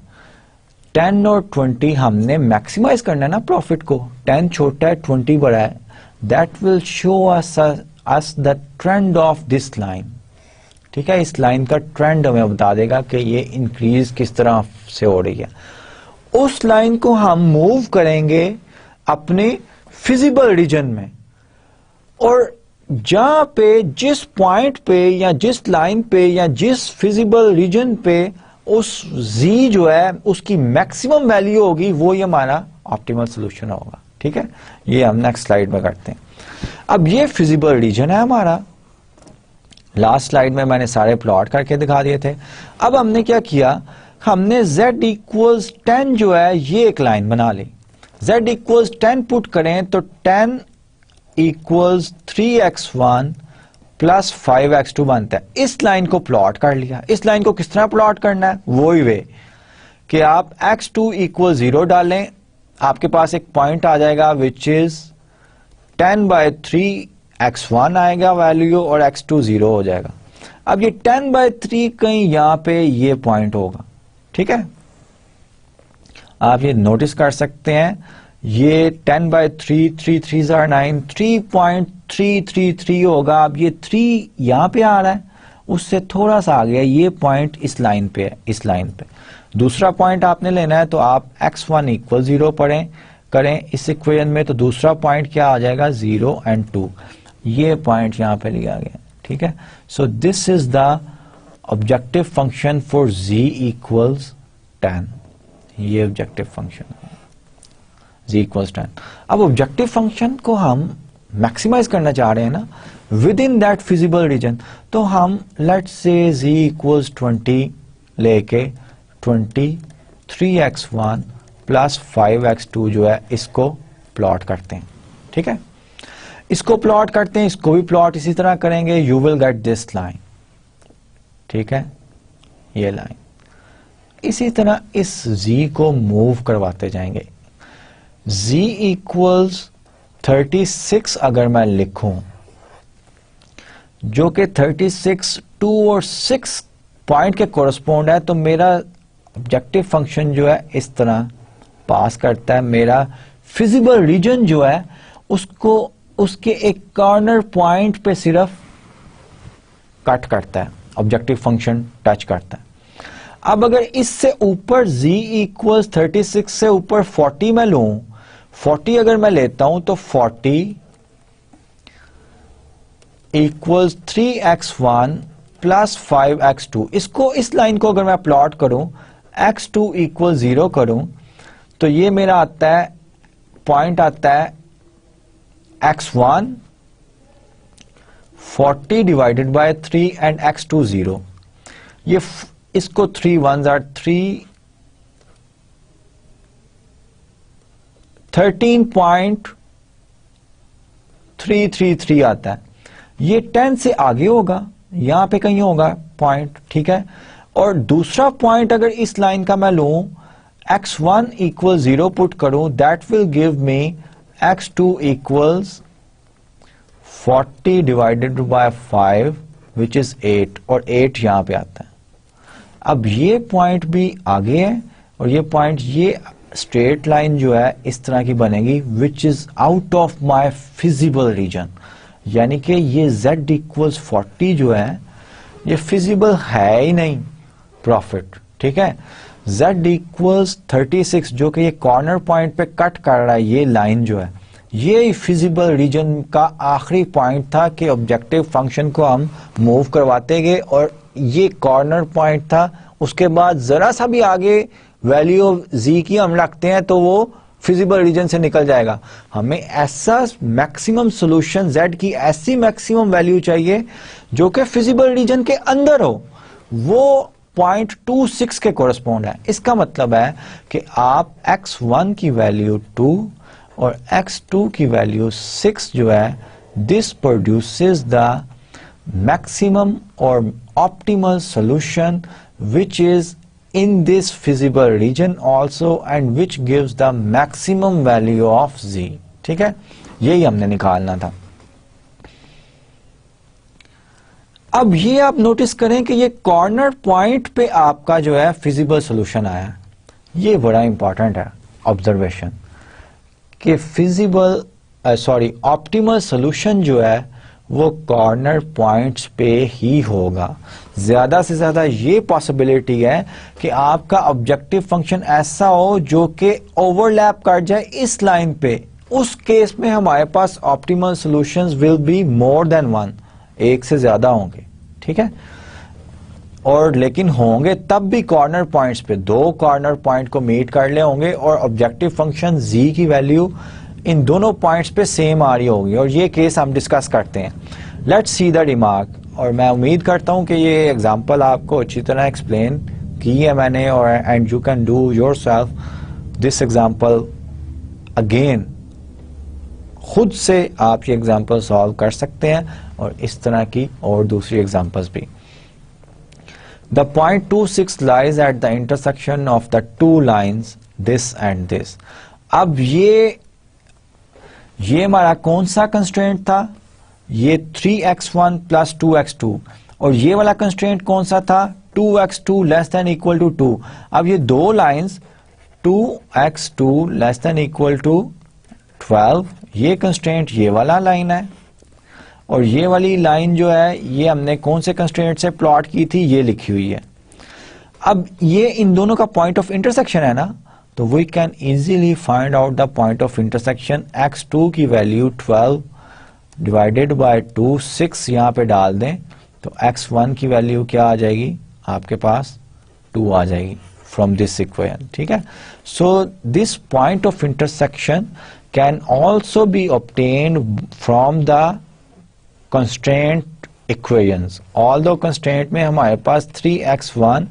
A: 10 और 20 हमने मैक्सिमाइज करना है ना प्रॉफिट को। 10 छोटा है 20 बड़ा है। That will show us the trend of this line, ठीक है। इस लाइन का ट्रेंड हमें बता देगा कि ये इंक्रीज किस तरह से हो रही है। उस लाइन को हम मूव करेंगे अपने फिजिबल रीजन में, और जहां पे जिस पॉइंट पे या जिस लाइन पे या जिस फिजिबल रीजन पे उस z जो है उसकी मैक्सिमम वैल्यू होगी वो ये हमारा ऑप्टिमल सॉल्यूशन होगा, ठीक है। ये हम नेक्स्ट स्लाइड में करते हैं। अब ये फिजिबल रीजन है हमारा। लास्ट स्लाइड में मैंने सारे प्लॉट करके दिखा दिए थे। अब हमने क्या किया, हमने z इक्वल्स 10 जो है ये एक लाइन बना ली। z इक्वल्स 10 पुट करें तो 10 इक्वल्स 3x1 प्लस 5x2 बनता है। इस लाइन को प्लॉट कर लिया। इस लाइन को किस तरह प्लॉट करना है, वही वे कि आप x2 इक्वल 0 डालें, आपके पास एक पॉइंट आ जाएगा विच इज 10/3 x1 आएगा वैल्यू और x2 0 हो जाएगा। अब ये 10/3 कहीं यहां पे ये पॉइंट होगा, ठीक है। आप ये नोटिस कर सकते हैं, ये 10/3 3 3 are 9 3.333 होगा। अब ये 3 यहां पे आ रहा है, उससे थोड़ा सा आ गया, ये पॉइंट इस लाइन पे है। इस लाइन पे दूसरा पॉइंट आपने लेना है तो आप x1 इक्वल 0 करें इस इक्वेशन में, तो दूसरा पॉइंट क्या आ जाएगा 0 and 2। ये पॉइंट यहां पे लिया गया, ठीक है। So this is the objective function for z equals 10। ये ऑब्जेक्टिव फंक्शन z इक्वल्स 10। अब ऑब्जेक्टिव फंक्शन को हम मैक्सिमाइज करना चाह रहे हैं ना with in that feasible region, तो हम लेट्स से z इक्वल्स 20 लेके 23x1 प्लस 5x2 जो है इसको प्लॉट करते हैं, ठीक है। इसको प्लॉट करते हैं, इसको भी प्लॉट इसी तरह करेंगे। You will get this line, ठीक है, ये लाइन। इसी तरह इस z को मूव करवाते जाएंगे। z इक्वल्स 36 अगर मैं लिखूं, जो कि 36 2 और 6 पॉइंट के कोरस्पोंड है, तो मेरा ऑब्जेक्टिव फंक्शन जो है इस तरह पास करता है। मेरा फिजिबल रीजन जो है उसको उसके एक कॉर्नर पॉइंट पे सिर्फ कट करता है, ऑब्जेक्टिव फंक्शन टच करता है। अब अगर इससे ऊपर z इक्वल्स 36 से ऊपर 40 मैं लूं, 40 अगर मैं लेता हूं तो 40 इक्वल्स 3x1 प्लस 5x2। इसको इस लाइन को अगर मैं प्लॉट करूं, x2 इक्वल 0 करूं, तो ये मेरा आता है पॉइंट आता है x1 40 divided by 3 and x2 0. ये इसको 3 1s are 3, 13.333 आता है. ये 10 से आगे होगा, यहां पे कहीं होगा पॉइंट, ठीक है. और दूसरा पॉइंट अगर इस लाइन का मैं लूं, x1 इक्वल 0 पुट करूं, that will give me x2 equals 40 divided by 5 which is 8, और 8 यहां पे आता है. अब ये पॉइंट भी आगे है और ये पॉइंट, ये स्ट्रेट लाइन जो है इस तरह की बनेगी which is out of my feasible region. यानी कि ये z इक्वल्स 40 जो है ये फिजिबल है ही नहीं प्रॉफिट, ठीक है. z इक्वल्स 36 जो कि ये कॉर्नर पॉइंट पे कट कर रहा है, ये लाइन जो है ये फिजिबल रीजन का आखिरी पॉइंट था कि ऑब्जेक्टिव फंक्शन को हम मूव करवाते गए, और ये कॉर्नर पॉइंट था. उसके बाद जरा सा भी आगे वैल्यू ऑफ z की हम रखते हैं तो वो फिजिबल रीजन से निकल जाएगा. हमें ऐसा मैक्सिमम सॉल्यूशन z की ऐसी मैक्सिमम वैल्यू चाहिए जो कि फिजिबल रीजन के अंदर हो. वो 0.26 के कोरस्पॉन्ड है. इसका मतलब है कि आप x1 की वैल्यू 2 और x2 की वैल्यू 6 जो है, दिस प्रोड्यूसेस द मैक्सिमम और optimal solution which is in this feasible region also and which gives the maximum value of z. ठीक है, यही हमने निकालना था. अब ये आप नोटिस करें कि ये कॉर्नर पॉइंट पे आपका जो है फिजिबल सॉल्यूशन आया. ये बड़ा इंपॉर्टेंट है ऑब्जर्वेशन कि फिजिबल ऑप्टिमल सॉल्यूशन जो है वो कॉर्नर पॉइंट्स पे ही होगा. ज्यादा से ज्यादा ये पॉसिबिलिटी है कि आपका ऑब्जेक्टिव फंक्शन ऐसा हो जो कि ओवरलैप कर जाए इस लाइन पे. उस केस में हमारे पास optimal solutions will be more than one, एक से ज्यादा होंगे, ठीक है. और लेकिन होंगे तब भी कॉर्नर पॉइंट्स पे, दो कॉर्नर पॉइंट को मीट कर ले होंगे और ऑब्जेक्टिव फंक्शन z की वैल्यू इन दोनों पॉइंट्स पे सेम आ रही होगी. और ये केस हम डिस्कस करते हैं. Let's see the remark. और मैं उम्मीद करता हूं कि ये एग्जांपल आपको अच्छी तरह एक्सप्लेन की है मैंने, और and you can do yourself this example again. खुद से आप ये एग्जांपल सॉल्व कर सकते हैं और इस तरह की और दूसरी एग्जांपल्स भी. The point 26 lies at the intersection of the two lines this and this. अब ये हमारा कौन सा कंस्ट्रेंट था? ये 3x1 प्लस 2x2. और ये वाला कंस्ट्रेंट कौन सा था? 2x2 less than equal to 2. अब ये दो lines 2x2 less than equal to 12, ये कंस्ट्रेंट ये वाला लाइन है. और ये वाली लाइन जो है ये हमने कौन से कंस्ट्रेंट से प्लॉट की थी, ये लिखी हुई है. अब ये इन दोनों का पॉइंट ऑफ इंटरसेक्शन है ना, तो we can easily find out the point of intersection. x2 की वैल्यू 12 डिवाइडेड बाय 2, 6 यहां पे डाल दें तो x1 की वैल्यू क्या आ जाएगी आपके पास? 2 आ जाएगी फ्रॉम दिस इक्वेशन, ठीक है. So this point of intersection can also be obtained from the constraint equations. Although constraint में हमारे पास 3x1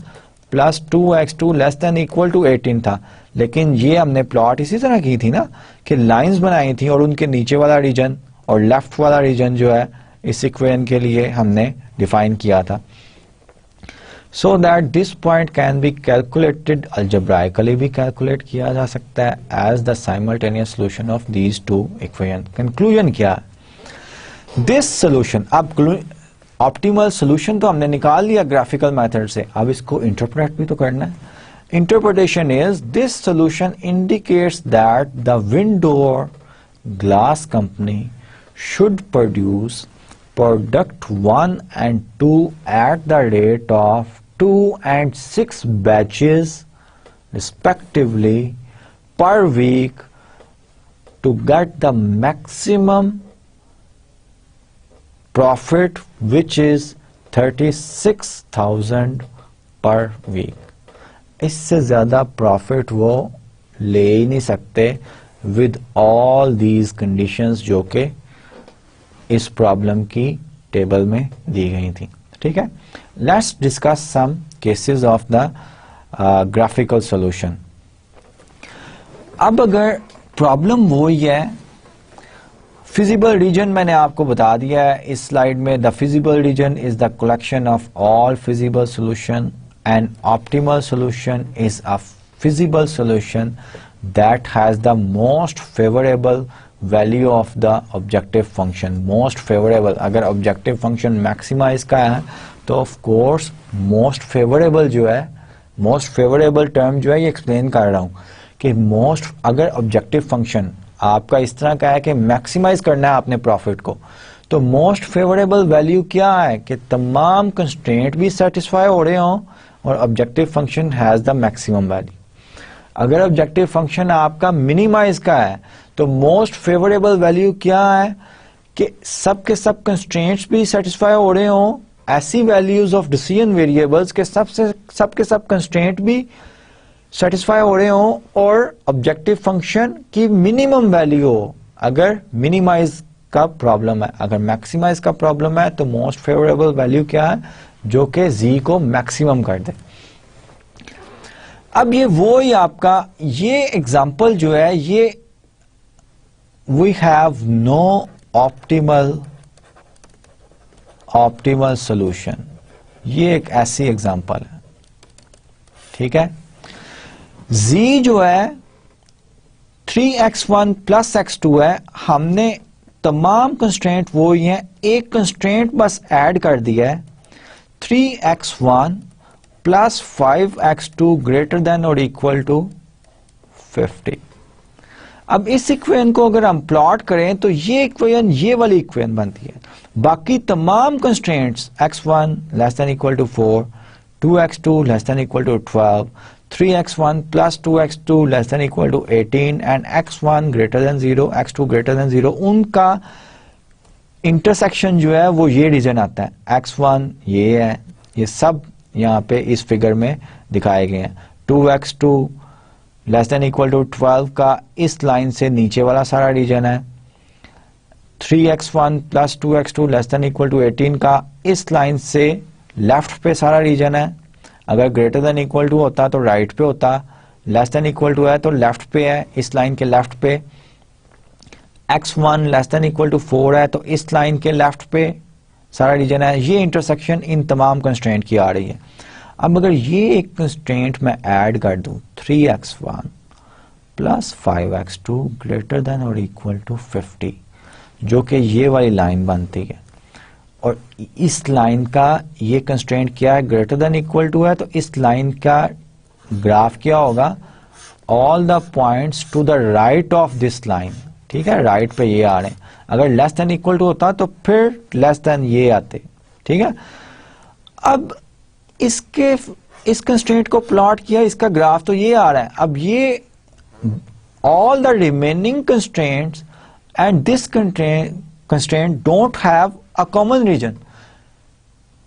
A: plus 2x2 less than equal to 18 था, लेकिन ये हमने प्लॉट इसी तरह की थी ना कि लाइंस बनाई थी और उनके नीचे वाला रीजन और लेफ्ट वाला रीजन जो है इस इक्वेशन के लिए हमने डिफाइन किया था. So that this point can be calculated, algebraically भी कैलकुलेट किया जा सकता है as the simultaneous solution of these two equation. Conclusion क्या है? दिस सॉल्यूशन, अब ऑप्टिमल सॉल्यूशन तो हमने निकाल लिया ग्राफिकल मेथड से, अब इसको इंटरप्रेट भी तो करना है. Interpretation is this solution indicates that the window glass company should produce product 1 and 2 at the rate of 2 and 6 batches respectively per week to get the maximum profit, which is 36,000 per week. इससे ज्यादा प्रॉफिट वो ले ही नहीं सकते विद ऑल दीज कंडीशंस जो कि इस प्रॉब्लम की टेबल में दी गई थी। ठीक है, let's discuss some cases of the graphical solution. अब अगर प्रॉब्लम वो ही है, फिजिबल रीजन मैंने आपको बता दिया है इस स्लाइड में, the feasible reason is the collection of all feasible solution and optimal solution is a feasible solution that has the most favourable value of the objective function. Most favourable, अगर ऑब्जेक्टिव फंक्शन मैक्सिमाइज का है तो ऑफ कोर्स मोस्ट फेवरेबल जो है, मोस्ट फेवरेबल टर्म जो है ये एक्सप्लेन कर रहा हूं कि मोस्ट, अगर ऑब्जेक्टिव फंक्शन आपका इस तरह का है कि मैक्सिमाइज करना है आपने प्रॉफिट को, तो मोस्ट फेवरेबल वैल्यू क्या है कि तमाम कंस्ट्रेंट भी सेटिस्फाई हो रहे हों और objective function has the maximum value. अगर ऑब्जेक्टिव फंक्शन आपका मिनिमाइज का है तो मोस्ट फेवरेबल वैल्यू क्या है कि सब के सब कंस्ट्रेंट्स भी सेटिस्फाई हो रहे हों, ऐसी वैल्यूज ऑफ डिसीजन वेरिएबल्स के सब के सब कंस्ट्रेंट भी सेटिस्फाई हो रहे हों और ऑब्जेक्टिव फंक्शन की मिनिमम वैल्यू हो। अगर मिनिमाइज का प्रॉब्लम है, अगर मैक्सिमाइज का प्रॉब्लम है तो मोस्ट फेवरेबल वैल्यू क्या है जो कि z को मैक्सिमम कर दे। अब ये वो ही आपका ये एग्जांपल जो है, ये we have no optimal solution, ये एक ऐसी एग्जांपल है। ठीक है, z जो है 3x1 प्लस x2 है, हमने तमाम कंस्ट्रेंट वो ही हैं, एक कंस्ट्रेंट बस ऐड कर दिया है 3x1 plus 5x2 greater than और इक्वल टू 50। अब इस इक्वेशन को अगर हम प्लॉट करें तो ये इक्वेशन ये वाली इक्वेशन बनती है। बाकी तमाम constraints x1 less than equal to 4, 2x2 less than equal to 12, 3x1 plus 2x2 less than equal to 18 and x1 greater than 0, x2 greater than 0, उनका इंटरसेक्शन जो है वो ये रीजन आता है। x1 ये है, ये सब यहाँ पे इस फिगर में दिखाए गए हैं। 2x2 less than equal to 12 का इस लाइन से नीचे वाला सारा रीजन है। 3x1 plus 2x2 less than equal to 18 का इस लाइन से लेफ्ट पे सारा रीजन है। अगर ग्रेटर देन इक्वल टू होता तो राइट पे होता, लेस देन इक्वल टू है तो लेफ्ट पे है, इस लाइन के लेफ्ट पे। x1 less than equal to 4 है तो इस लाइन के लेफ्ट पे सारा रीजन है। ये इंटरसेक्शन इन तमाम कंस्ट्रेंट की आ रही है। अब अगर ये एक कंस्ट्रेंट मैं ऐड कर दूं 3x1 plus 5x2 greater than और इक्वल टू 50, जो कि ये वाली लाइन बनती है, और इस लाइन का ये कंस्ट्रेंट क्या है, ग्रेटर देन इक्वल टू है, तो इस लाइन का ग्राफ क्या होगा, all the points to the right of this line. ठीक है, राइट पे ये आ रहे हैं। अगर लेस देन इक्वल टू होता तो फिर लेस देन ये आते। ठीक है, अब इस कंस्ट्रेंट को प्लॉट किया, इसका ग्राफ तो ये आ रहा है। अब ये all the remaining constraints and this constraint don't have a common region,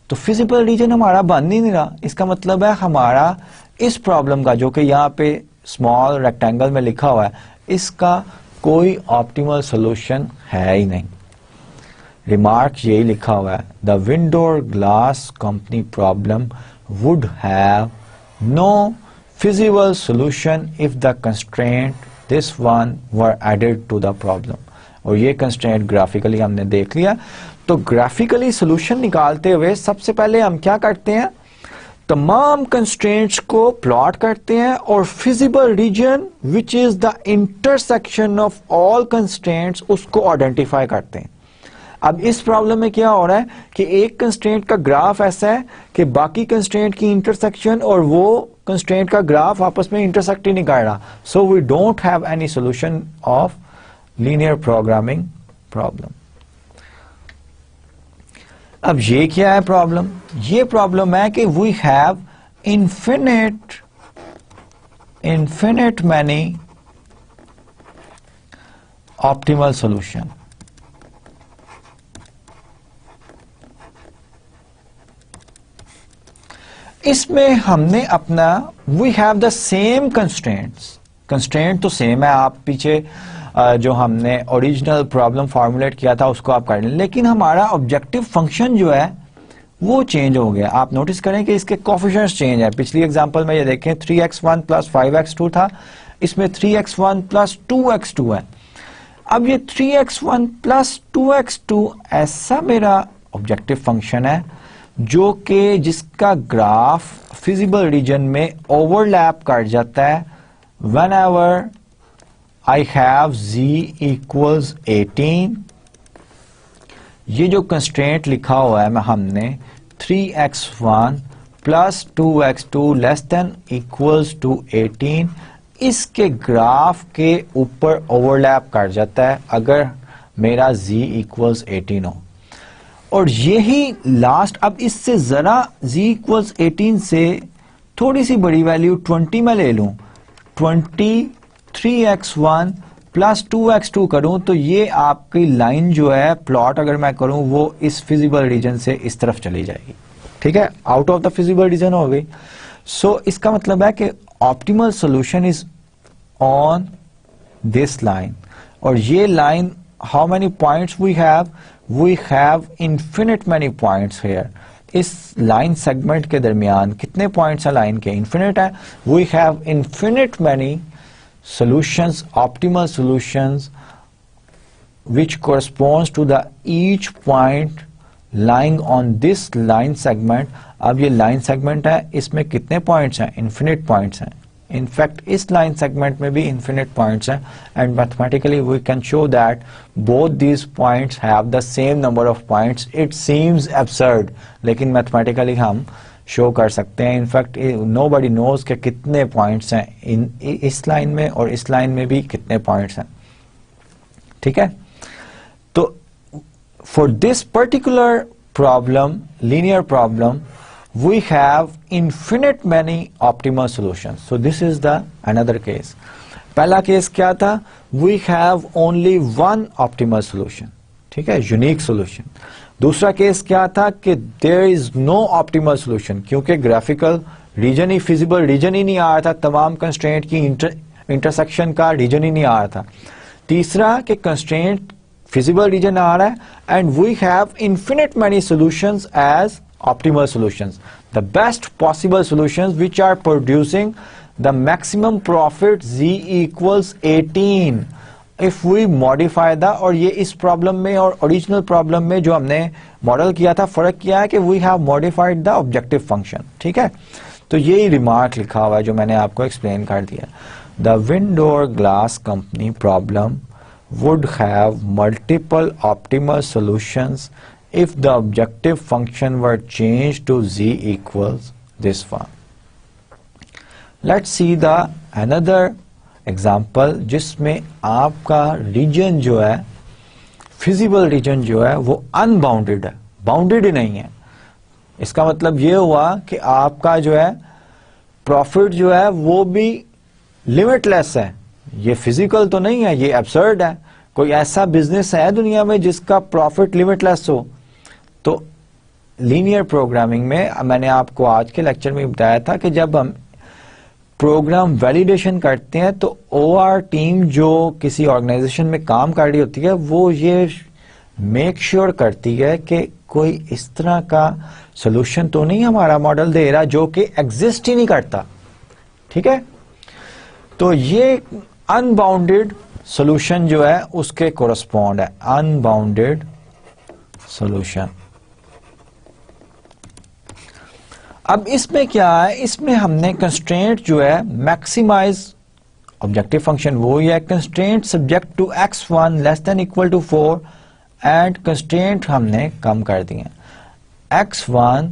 A: तो फिजिबल रीजन हमारा बन ही नहीं रहा। इसका मतलब है हमारा इस प्रॉब्लम का, जो कि यहाँ पे स्मॉल रेक्टेंगल में लिखा हुआ है, इसका कोई ऑप्टिमल सॉल्यूशन है ही नहीं। रिमार्क यही लिखा हुआ है, the window glass company problem would have no feasible solution if the constraint this one were added to the problem. और ये कंस्ट्रेंट ग्राफिकली हमने देख लिया। तो ग्राफिकली सॉल्यूशन निकालते हुए सबसे पहले हम क्या करते हैं, तमाम कंस्ट्रेंट्स को प्लॉट करते हैं और feasible region which is the intersection of all constraints उसको आइडेंटिफाई करते हैं। अब इस प्रॉब्लम में क्या हो रहा है कि एक कंस्ट्रेंट का ग्राफ ऐसा है कि बाकी कंस्ट्रेंट की इंटरसेक्शन और वो कंस्ट्रेंट का ग्राफ आपस में इंटरसेक्ट ही नहीं कर रहा। So we don't have any solution of linear programming problem. अब ये क्या है प्रॉब्लम, ये प्रॉब्लम है कि we have infinite many optimal solution. इसमें हमने अपना we have the same constraints, constraint तो सेम है। आप पीछे जो हमने ओरिजिनल प्रॉब्लम फॉर्मुलेट किया था उसको आप कर लें, लेकिन हमारा ऑब्जेक्टिव फंक्शन जो है वो चेंज हो गया। आप नोटिस करें कि इसके कोफिशिएंट्स चेंज है। पिछली एग्जांपल में ये देखें 3x1 प्लस 5x2 था, इसमें 3x1 प्लस 2x2 है। अब ये 3x1 प्लस 2x2 ऐसा मेरा ऑब्जेक्टिव फंक्शन है जो कि जिसका ग्राफ फिजिबल रीजन में ओवरलैप कर जाता है whenever I have z equals 18। ये जो कंस्ट्रेंट लिखा हुआ है हमने 3x1 plus 2x2 less than equals to 18, इसके ग्राफ के ऊपर ओवरलैप कर जाता है अगर मेरा z इक्वल्स 18 हो। और यही लास्ट, अब इससे जरा z इक्वल्स 18 से थोड़ी सी बड़ी वैल्यू 20 में ले लूं, 23x1 प्लस 2x2 करूं तो ये आपकी लाइन जो है प्लॉट अगर मैं करूं वो इस फिजिबल रीजन से इस तरफ चली जाएगी। ठीक है, out of the feasible region हो गई। सो इसका मतलब है कि optimal solution is on this line. और ये line, how many points we have infinite many points here. इस लाइन सेगमेंट के दरमियान कितने पॉइंट्स हैं लाइन के? इन्फिनिट है। We have infinite many solutions, optimal solutions which corresponds to the each point lying on this line segment। अब ये line segment है, इसमें कितने points हैं? Infinite points हैं। In fact इस line segment में भी infinite points हैं, and mathematically we can show that both these points have the same number of points। It seems absurd, लेकिन mathematically हम शो कर सकते हैं। इनफैक्ट नोबडी नोज के कितने पॉइंट्स हैं इस लाइन में और इस लाइन में भी कितने पॉइंट्स हैं। ठीक है, तो for this particular problem, linear problem, we have infinite many optimal solutions. So this is the another case. पहला केस क्या था? We have only one optimal solution. ठीक है, यूनिक सॉल्यूशन। दूसरा केस क्या था कि there is no optimal solution, क्योंकि ग्राफिकल रीजन ही, फिजिबल रीजन ही नहीं आ रहा था, तमाम कंस्ट्रेंट की इंटरसेक्शन का रीजन ही नहीं आ रहा था। तीसरा कि कंस्ट्रेंट फिजिबल रीजन आ रहा है and we have infinite many solutions as optimal solutions, the best possible solutions which are producing the maximum profit z equals 18 if we modify the. और ये इस प्रॉब्लम में और ओरिजिनल प्रॉब्लम में जो हमने मॉडल किया था, फर्क किया है कि we have modified the objective function. ठीक है, तो यही रिमार्क लिखा हुआ है जो मैंने आपको एक्सप्लेन कर दिया। The Wyndor glass company problem would have multiple optimal solutions if the objective function were change to z equals this one. Let's see the another example जिसमें आपका रीजन जो है, फिजिबल रीजन जो है वो अनबाउंडेड है, बाउंडेड ही नहीं है। इसका मतलब ये हुआ कि आपका जो है प्रॉफिट जो है वो भी लिमिटलेस है। ये फिजिकल तो नहीं है, ये एब्सर्ड है। कोई ऐसा बिजनेस है दुनिया में जिसका प्रॉफिट लिमिटलेस हो? तो लीनियर प्रोग्रामिंग में मैंने आपको आज के लेक्चर में बताया था कि जब हम प्रोग्राम वैलिडेशन करते हैं तो OR टीम जो किसी ऑर्गेनाइजेशन में काम कर रही होती है वो ये मेक श्योर करती है कि कोई इस तरह का सॉल्यूशन तो नहीं हमारा मॉडल दे रहा जो कि एग्जिस्ट ही नहीं करता। ठीक है, तो ये अनबाउंडेड सॉल्यूशन जो है उसके कोरस्पॉन्ड है, अनबाउंडेड सॉल्यूशन। अब इसमें क्या है, इसमें हमने कंस्ट्रेंट जो है मैक्सिमाइज ऑब्जेक्टिव फंक्शन वो ही है, constraint subject to x1 less than equal to 4 and constraint हमने कम कर दिए। x1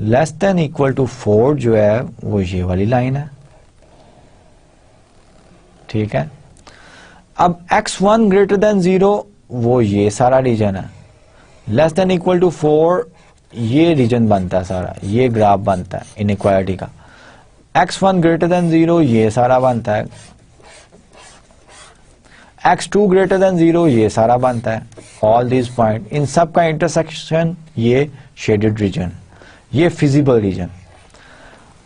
A: less than equal to 4 जो है वो ये वाली लाइन है। ठीक है, अब x1 ग्रेटर देन 0 वो ये सारा रीजन है, लेस देन इक्वल टू 4 ये रीजन बनता है सारा, ये ग्राफ बनता है इनइक्वालिटी का। x1 ग्रेटर देन 0 ये सारा बनता है, x2 ग्रेटर देन 0 ये सारा बनता है। ऑल दिस पॉइंट, इन सब का इंटरसेक्शन ये शेडेड रीजन, ये फिजिबल रीजन।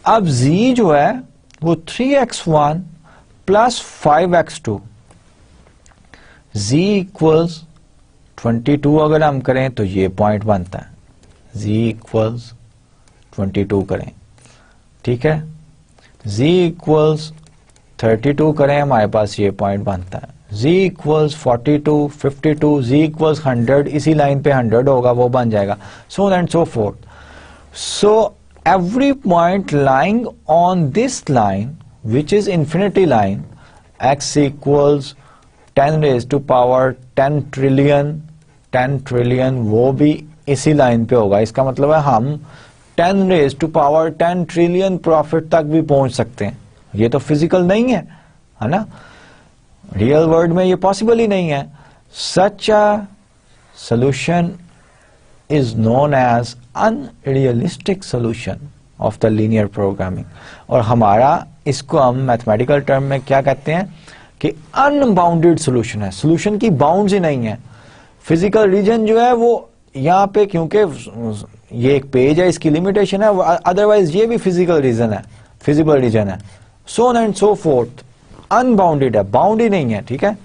A: अब z जो है वो 3x1 plus 5x2 z equals 22 अगर हम करें तो ये पॉइंट बनता है, z इक्वल्स 22 करें, ठीक है। z इक्वल्स 32 करें, हमारे पास ये पॉइंट बनता है। z इक्वल्स 42, 52, z इक्वल्स 100, इसी लाइन पे 100 होगा, वो बन जाएगा, so on and so forth. So every point lying on this line, which is infinity line, x equals 10 raised to power 10 trillion, वो भी इसी लाइन पे होगा। इसका मतलब है हम 10 raised to power 10 trillion profit तक भी पहुंच सकते हैं। ये तो फिजिकल नहीं है ना, रियल वर्ल्ड में ये पॉसिबल ही नहीं है। Such a solution is known as unrealistic solution of the linear programming, और हमारा इसको हम मैथमेटिकल टर्म में क्या कहते हैं कि अनबाउंडेड सॉल्यूशन है। सॉल्यूशन की बाउंड्स ही नहीं है। फिजिकल रीजन जो है वो यहाँ पे, क्योंकि ये एक पेज है, इसकी लिमिटेशन है, अदरवाइज ये भी फिजिकल रीजन है, फिजिबल रीजन है, so on and so forth, unbounded है, बाउंड ही नहीं है, ठीक है।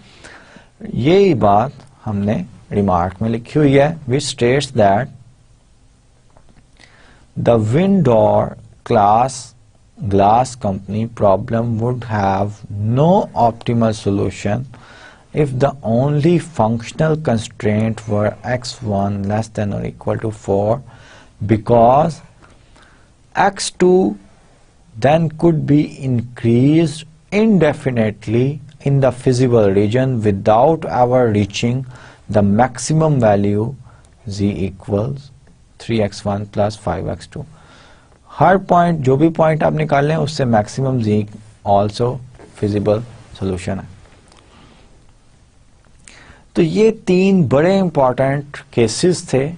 A: यही बात हमने रिमार्क में लिखी हुई है, which states that the Windor glass company problem would have no optimal solution if the only functional constraint were x1 less than or equal to 4, because x2 then could be increased indefinitely in the feasible region without ever reaching the maximum value z equals 3x1 plus 5x2. Her point, जो भी पॉइंट आप निकाल लें उससे maximum z also feasible solution है। तो ये तीन बड़े इंपॉर्टेंट केसेस थे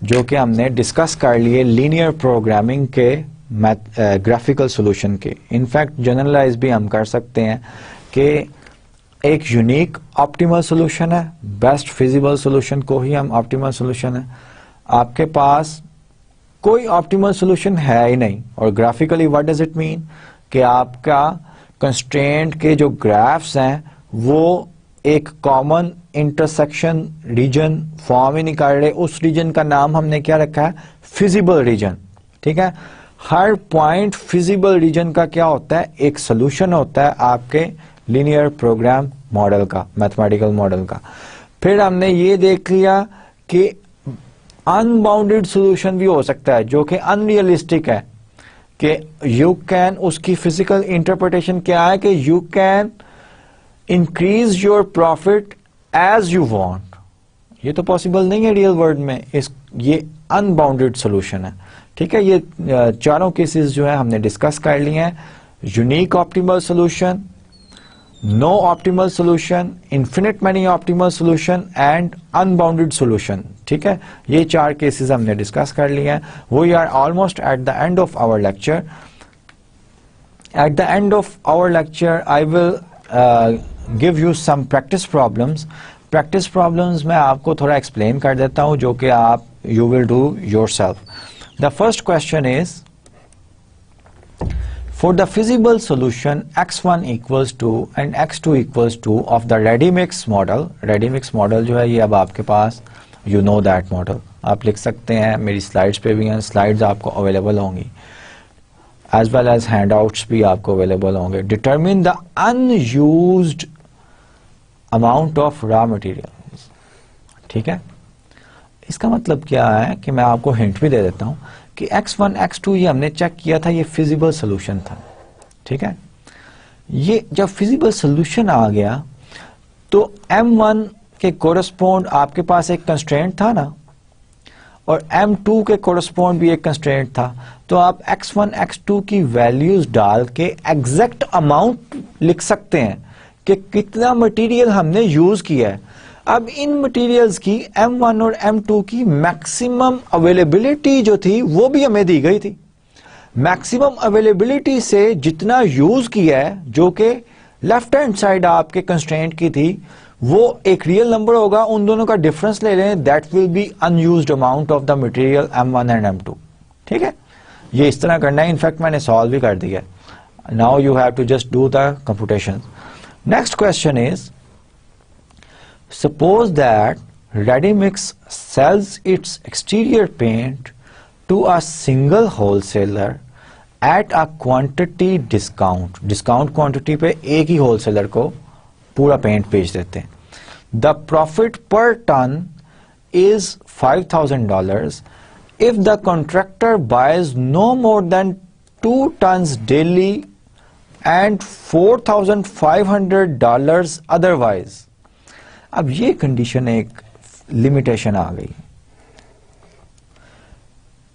A: जो कि हमने डिस्कस कर लिए लीनियर प्रोग्रामिंग के ग्राफिकल सोल्यूशन के। इनफैक्ट जनरलाइज भी हम कर सकते हैं कि एक यूनिक ऑप्टिमल सोल्यूशन है, बेस्ट फिजिबल सोल्यूशन को ही हम ऑप्टिमल सोल्यूशन है। आपके पास कोई ऑप्टिमल सोल्यूशन है ही नहीं, और graphically what does it mean कि आपका कंस्ट्रेंट के जो ग्राफ्स हैं वो एक कॉमन इंटरसेक्शन रीजन फॉर्म ही नहीं कर रहे। उस रीजन का नाम हमने क्या रखा है, फिजिबल रीजन, ठीक है। हर पॉइंट फिजिबल रीजन का क्या होता है, एक सोल्यूशन होता है आपके लीनियर प्रोग्राम मॉडल का, मैथमेटिकल मॉडल का। फिर हमने ये देख लिया कि अनबाउंडेड सॉल्यूशन भी हो सकता है जो कि अनरियलिस्टिक है, कि यू कैन, उसकी फिजिकल इंटरप्रिटेशन क्या है कि you can increase your profit as you want. ये तो पॉसिबल नहीं है रियल वर्ल्ड में, ये अनबाउंडेड सॉल्यूशन है, ठीक है। ये चारों केसेस जो है हमने डिस्कस कर लिए हैं, unique optimal solution, no optimal solution, infinite many optimal solution and unbounded solution, ठीक है। ये चार केसेस हमने डिस्कस कर लिए हैं। We are almost at the end of our lecture. At the end of our lecture I will give you some practice problems. Practice problems मैं आपको थोड़ा एक्सप्लेन कर देता हूं जो कि आप you will do yourself. The first question is, for the feasible solution x1 equals to and x2 equals to of the ready mix model, ready mix model जो है ये अब आपके पास, you know that model, आप लिख सकते हैं, मेरी स्लाइड्स पे भी हैं, स्लाइड्स आपको अवेलेबल होंगी, as well as handouts भी आपको अवेलेबल होंगे। Determine the unused amount of raw materials, ठीक है। इसका मतलब क्या है कि मैं आपको हिंट भी दे देता हूं कि x1 x2 ये हमने चेक किया था, ये फिजिबल सोल्यूशन था, ठीक है। ये जब फिजिबल सोल्यूशन आ गया तो m1 के कोरस्पोंड आपके पास एक कंस्ट्रेंट था ना, और m2 के कोरस्पोंड भी एक कंस्ट्रेंट था। तो आप x1 x2 की वैल्यूज डाल के एग्जैक्ट अमाउंट लिख सकते हैं कि कितना मटेरियल हमने यूज किया है। अब इन मटेरियल्स की M1 और M2 की मैक्सिमम अवेलेबिलिटी जो थी वो भी हमें दी गई थी। मैक्सिमम अवेलेबिलिटी से जितना यूज किया है, जो कि लेफ्ट हैंड साइड आपके कंस्ट्रेंट की थी, वो एक रियल नंबर होगा, उन दोनों का डिफरेंस ले लें, that will B unused amount of the material M1 and M2, ठीक है। ये इस तरह करना है, इनफैक्ट मैंने सॉल्व भी कर दिया। Now you have to just do the computation. Next question is, Suppose that Ready Mix sells its exterior paint to a single wholesaler at a quantity discount. Discount quantity पे एक ही wholesaler को पूरा पेंट बेच देते हैं. The profit per ton is $5,000 if the contractor buys no more than 2 tons daily and $4,500 otherwise. अब ये कंडीशन एक लिमिटेशन आ गई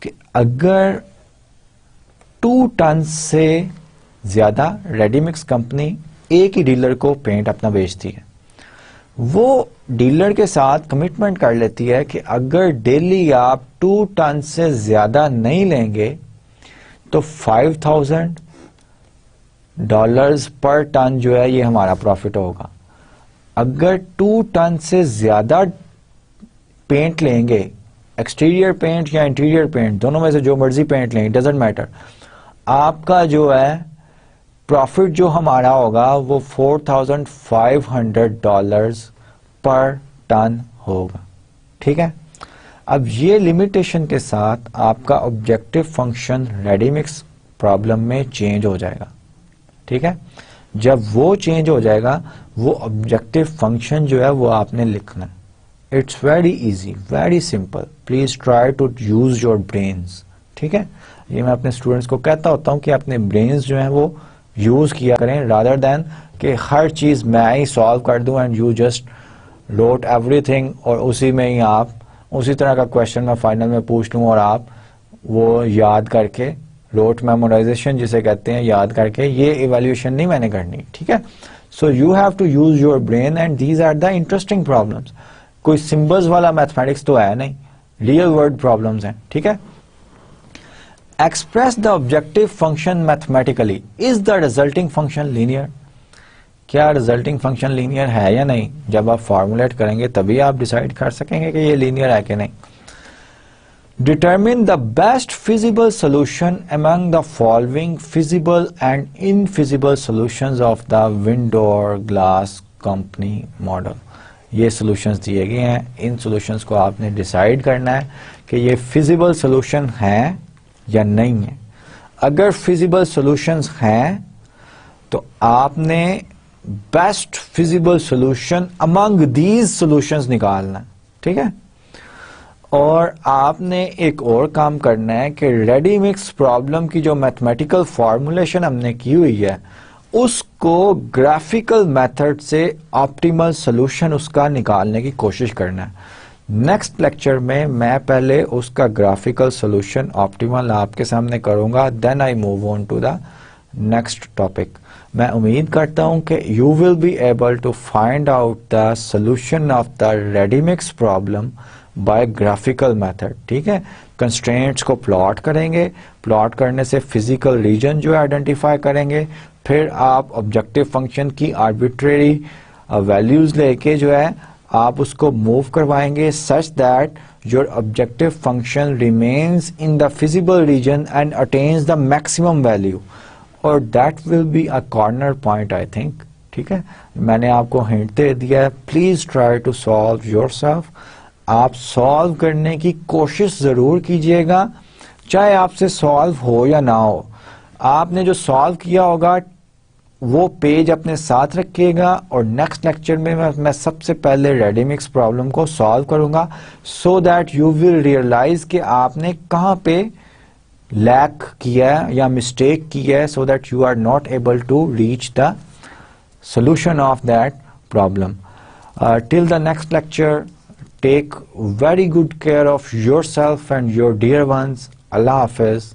A: कि अगर 2 टन से ज्यादा रेडीमिक्स कंपनी एक ही डीलर को पेंट अपना बेचती है, वो डीलर के साथ कमिटमेंट कर लेती है कि अगर डेली आप 2 टन से ज्यादा नहीं लेंगे तो $5,000 पर टन जो है ये हमारा प्रॉफिट होगा. अगर 2 टन से ज्यादा पेंट लेंगे, एक्सटीरियर पेंट या इंटीरियर पेंट, दोनों में से जो मर्जी पेंट लें, डजंट मैटर, आपका जो है प्रॉफिट जो हमारा होगा वो $4,500 पर टन होगा. ठीक है. अब ये लिमिटेशन के साथ आपका ऑब्जेक्टिव फंक्शन रेडीमिक्स प्रॉब्लम में चेंज हो जाएगा. ठीक है. जब वो चेंज हो जाएगा, वो ऑब्जेक्टिव फंक्शन जो है वो आपने लिखना है. It's very easy, very simple. Please try to use your brains. ठीक है. ये मैं अपने स्टूडेंट्स को कहता होता हूँ कि अपने ब्रेन्स जो हैं वो यूज किया करें, रादर देन कि हर चीज मैं ही सॉल्व कर दूं and you just road everything और उसी में ही आप उसी तरह का क्वेश्चन मैं फाइनल में पूछ लूं और आप वो याद करके, रोट मेमोराइजेशन जिसे कहते हैं, याद करके, ये इवैल्यूएशन नहीं मैंने करनी. ठीक है. So you have to use your brain and these are the interesting problems. कोई सिंबल्स वाला मैथमेटिक्स तो है नहीं, रियल वर्ड प्रॉब्लम्स हैं. ठीक है. Express the objective function mathematically. Is the resulting function linear? क्या रिजल्टिंग फंक्शन लीनियर है या नहीं? जब आप फॉर्मुलेट करेंगे तभी आप डिसाइड कर सकेंगे कि ये लीनियर है कि नहीं. Determine the best feasible solution among the following feasible and infeasible solutions of the window or glass company model. ये सॉल्यूशंस दिए गए हैं. इन सॉल्यूशंस को आपने डिसाइड करना है कि ये फिजिबल सॉल्यूशन हैं या नहीं है. अगर फिजिबल सॉल्यूशंस हैं तो आपने best feasible solution among these solutions निकालना है. ठीक है. और आपने एक और काम करना है कि रेडी मिक्स प्रॉब्लम की जो मैथमेटिकल फॉर्मुलेशन हमने की हुई है उसको ग्राफिकल मेथड से ऑप्टिमल सॉल्यूशन उसका निकालने की कोशिश करना है. नेक्स्ट लेक्चर में मैं पहले उसका ग्राफिकल सॉल्यूशन ऑप्टिमल आपके सामने करूंगा, then I move on to the next topic. मैं उम्मीद करता हूं कि you will be able to find out the solution of the ready mix problem by graphical method. ठीक है. कंस्ट्रेंट्स को प्लॉट करेंगे, प्लॉट करने से फिजिकल रीजन जो है आइडेंटिफाई करेंगे, फिर आप ऑब्जेक्टिव फंक्शन की आर्बिट्रेरी वैल्यूज लेके जो है आप उसको मूव करवाएंगे such that your objective function remains in the feasible region and attains the maximum value, और that will be a corner point I think. ठीक है. मैंने आपको हिंट दे दिया है. Please try to solve yourself. आप सॉल्व करने की कोशिश जरूर कीजिएगा, चाहे आपसे सॉल्व हो या ना हो. आपने जो सॉल्व किया होगा वो पेज अपने साथ रखिएगा और नेक्स्ट लेक्चर में मैं सबसे पहले रेडी मिक्स प्रॉब्लम को सॉल्व करूंगा so that you will realise कि आपने कहां पे लैक किया है या मिस्टेक की है, so that you are not able to reach the solution of that problem. Till the next lecture, take very good care of yourself and your dear ones. Allah Hafiz.